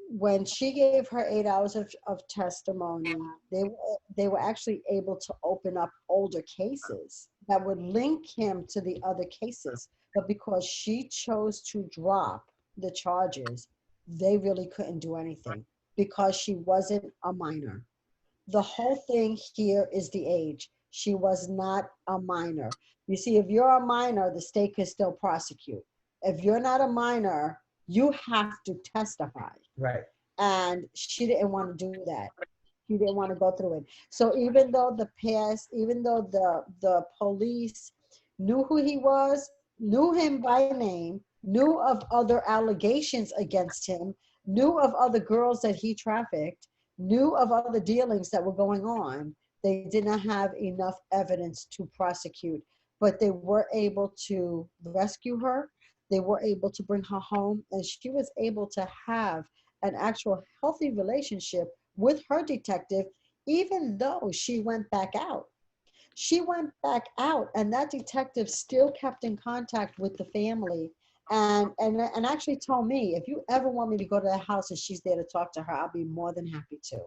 when she gave her 8 hours of testimony, they were actually able to open up older cases that would link him to the other cases. But because she chose to drop the charges, they really couldn't do anything because she wasn't a minor. The whole thing here is the age. She was not a minor. You see, if you're a minor, the state can still prosecute. If you're not a minor, you have to testify. Right. And she didn't want to do that. She didn't want to go through it. So even though the police knew who he was, knew him by name, knew of other allegations against him, knew of other girls that he trafficked, knew of other dealings that were going on, they did not have enough evidence to prosecute. But they were able to rescue her. They were able to bring her home, and she was able to have an actual healthy relationship with her detective, even though she went back out. She went back out, and that detective still kept in contact with the family and actually told me, if you ever want me to go to the house and she's there to talk to her, I'll be more than happy to.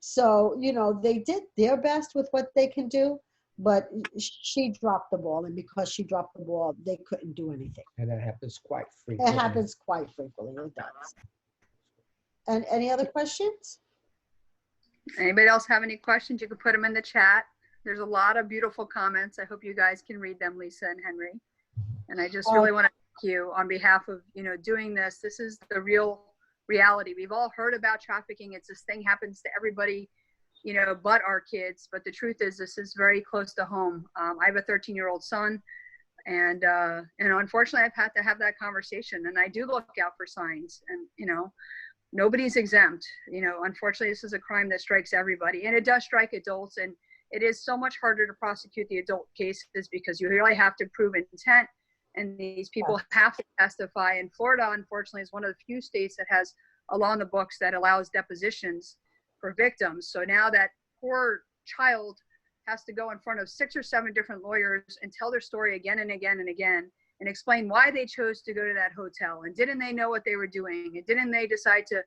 So, they did their best with what they can do, but she dropped the ball, and because she dropped the ball, they couldn't do anything. And that happens quite frequently. It happens quite frequently, it does. And any other questions? Anybody else have any questions? You can put them in the chat. There's a lot of beautiful comments. I hope you guys can read them, Lisa and Henry. And I just really want to thank you on behalf of, doing this. This is the real reality. We've all heard about trafficking. It's this thing happens to everybody, but our kids. But the truth is, this is very close to home. I have a 13-year-old son, and unfortunately, I've had to have that conversation. And I do look out for signs, and nobody's exempt. Unfortunately, this is a crime that strikes everybody, and it does strike adults. And it is so much harder to prosecute the adult cases because you really have to prove intent, and these people have to testify. And Florida, unfortunately, is one of the few states that has a law in the books that allows depositions for victims. So now that poor child has to go in front of 6 or 7 different lawyers and tell their story again and again and again, and explain why they chose to go to that hotel, and didn't they know what they were doing, and didn't they decide to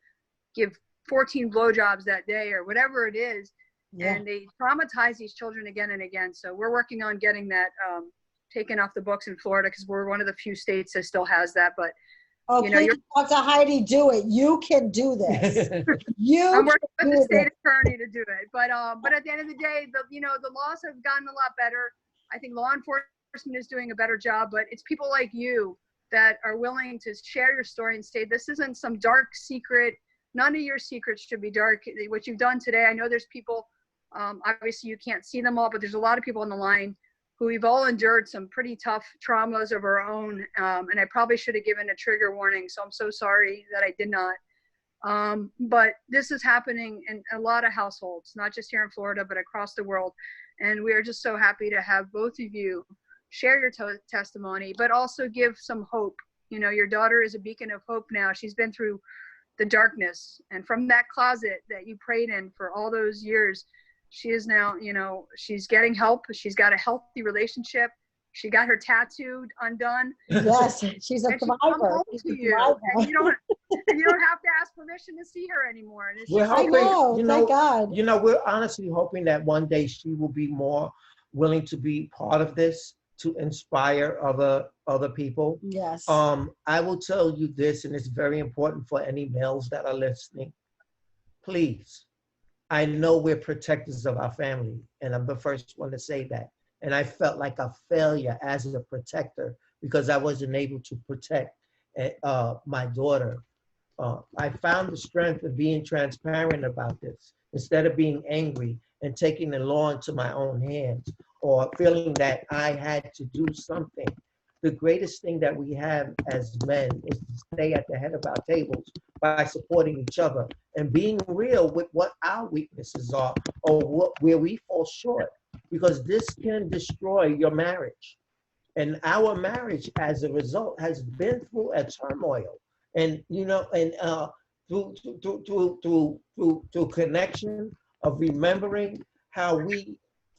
give 14 blowjobs that day, or whatever it is. Yeah. And they traumatize these children again and again. So we're working on getting that taken off the books in Florida, because we're one of the few states that still has that. But please, Dr. Heidi, do it. You can do this. I'm working with the state attorney to do it. But at the end of the day, the laws have gotten a lot better. I think law enforcement is doing a better job, but it's people like you that are willing to share your story and say, this isn't some dark secret. None of your secrets should be dark. What you've done today, I know there's people, obviously you can't see them all, but there's a lot of people on the line who we've all endured some pretty tough traumas of our own. And I probably should have given a trigger warning. So I'm so sorry that I did not. But this is happening in a lot of households, not just here in Florida, but across the world. And we are just so happy to have both of you share your testimony, but also give some hope You know, your daughter is a beacon of hope now. She's been through the darkness, and from that closet that you prayed in for all those years, she is now, you know, she's getting help. She's got a healthy relationship. She got her tattoo undone. Yes, she's a And she come survivor. home She's to a you, survivor. and you don't have to ask permission to see her anymore. And it's We're just, I hoping, know, you thank know, God. you know, we're honestly hoping that one day she will be more willing to be part of this, to inspire other people. Yes. I will tell you this, and it's very important for any males that are listening. Please, I know we're protectors of our family, and I'm the first one to say that. And I felt like a failure as a protector because I wasn't able to protect my daughter. I found the strength of being transparent about this instead of being angry and taking the law into my own hands or feeling that I had to do something. The greatest thing that we have as men is to stay at the head of our tables by supporting each other and being real with what our weaknesses are or where we fall short, because this can destroy your marriage. And our marriage, as a result, has been through a turmoil. And you know, and through connection of remembering how we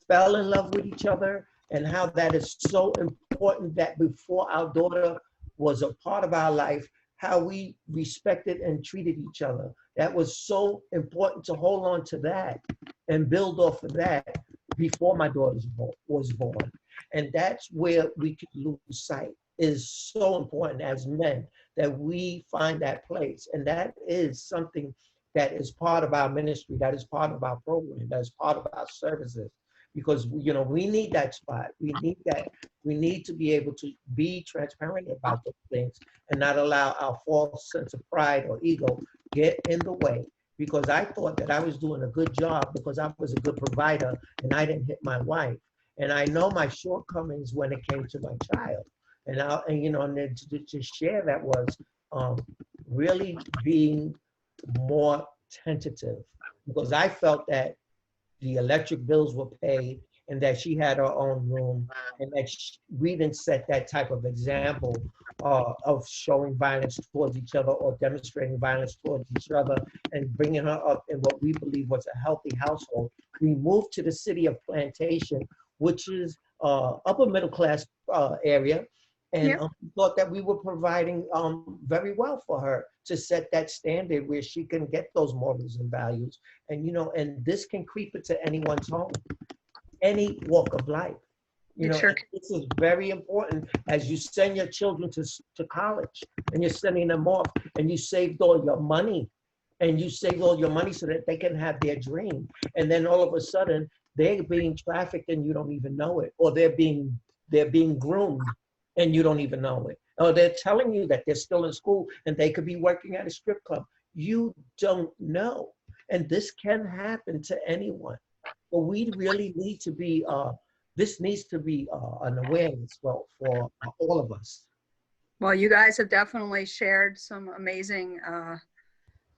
fell in love with each other and how that is so important that before our daughter was a part of our life, how we respected and treated each other. That was so important to hold on to that and build off of that before my daughter was born. And that's where we could lose sight. Is so important as men that we find that place. And that is something that is part of our ministry, that is part of our program, that is part of our services. Because you know, we need that spot. We need that. We need to be able to be transparent about those things and not allow our false sense of pride or ego get in the way. Because I thought that I was doing a good job because I was a good provider and I didn't hit my wife. And I know my shortcomings when it came to my child. And you know, and then to share that was really being more tentative because I felt that the electric bills were paid and that she had her own room and that we didn't set that type of example of showing violence towards each other or demonstrating violence towards each other and bringing her up in what we believe was a healthy household. We moved to the city of Plantation, which is upper middle class area. And thought that we were providing very well for her to set that standard where she can get those morals and values. And, you know, and this can creep into anyone's home, any walk of life. You know, sure. this is very important as you send your children to college and you're sending them off and you saved all your money and you save all your money so that they can have their dream. And then all of a sudden they're being trafficked and you don't even know it, or they're being groomed and you don't even know it. Or they're telling you that they're still in school and they could be working at a strip club. You don't know. And this can happen to anyone. But we really need to be, this needs to be an awareness for all of us. Well, you guys have definitely shared some amazing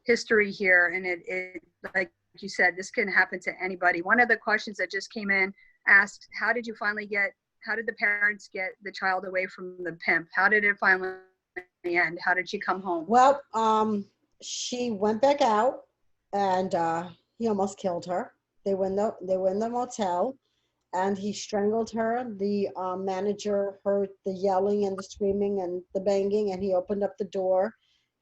history here. And it, like you said, this can happen to anybody. One of the questions that just came in asked, how did the parents get the child away from the pimp? How did it finally end? How did she come home? Well, she went back out and he almost killed her. They were in the motel and he strangled her. The manager heard the yelling and the screaming and the banging, and he opened up the door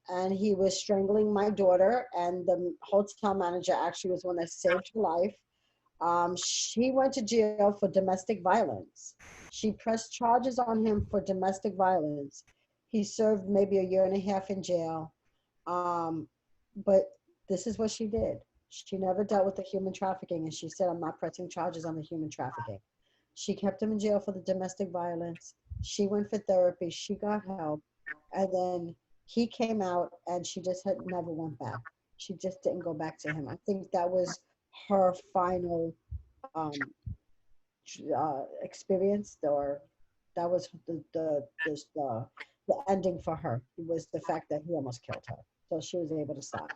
and he was strangling my daughter, and the hotel manager actually was one that saved her life. She went to jail for domestic violence. She pressed charges on him for domestic violence. He served maybe 1.5 years in jail. But this is what she did. She never dealt with the human trafficking, and she said, I'm not pressing charges on the human trafficking. She kept him in jail for the domestic violence. She went for therapy. She got help. And then he came out and she just had never went back. She just didn't go back to him. I think that was her final experience, or that was the ending for her. It was the fact that he almost killed her. So she was able to stop.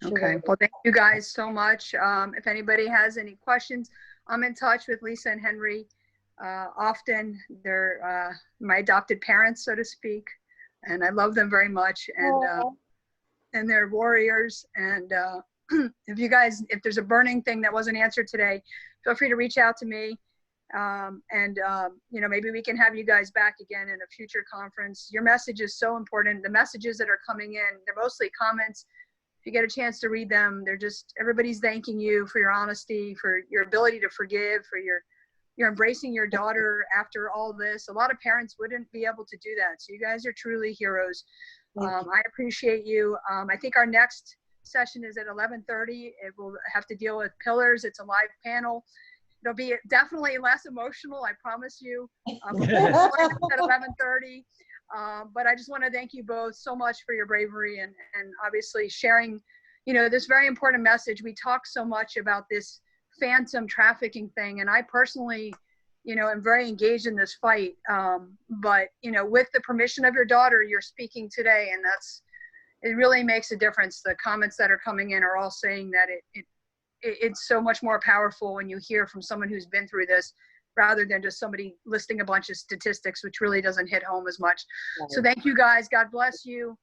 Okay. Well, thank you guys so much. If anybody has any questions, I'm in touch with Lisa and Henry. Often they're my adopted parents, so to speak, and I love them very much. And they're warriors. And if there's a burning thing that wasn't answered today, feel free to reach out to me. Maybe we can have you guys back again in a future conference. Your message is so important. The messages that are coming in, they're mostly comments. If you get a chance to read them, everybody's thanking you for your honesty, for your ability to forgive, for you're embracing your daughter after all this. A lot of parents wouldn't be able to do that. So you guys are truly heroes. I appreciate you. I think our next session is at 11:30. It will have to deal with pillars. It's a live panel. It'll be definitely less emotional, I promise you. At 11:30. But I just want to thank you both so much for your bravery and obviously sharing, this very important message. We talk so much about this phantom trafficking thing, and I personally, am very engaged in this fight. But with the permission of your daughter, you're speaking today, and it really makes a difference. The comments that are coming in are all saying that it's so much more powerful when you hear from someone who's been through this, rather than just somebody listing a bunch of statistics, which really doesn't hit home as much. Right. So thank you guys. God bless you.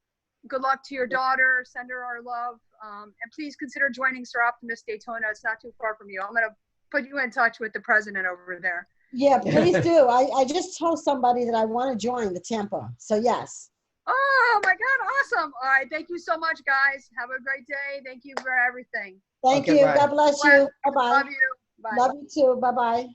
Good luck to your daughter. Send her our love. And please consider joining Soroptimist Daytona. It's not too far from you. I'm going to put you in touch with the president over there. Yeah, please do. I just told somebody that I want to join the Tampa. So yes. Oh my God. Awesome. All right. Thank you so much, guys. Have a great day. Thank you for everything. Thank you. Bye. God bless you. Bye-bye. Love you. Bye. Love you too. Bye-bye.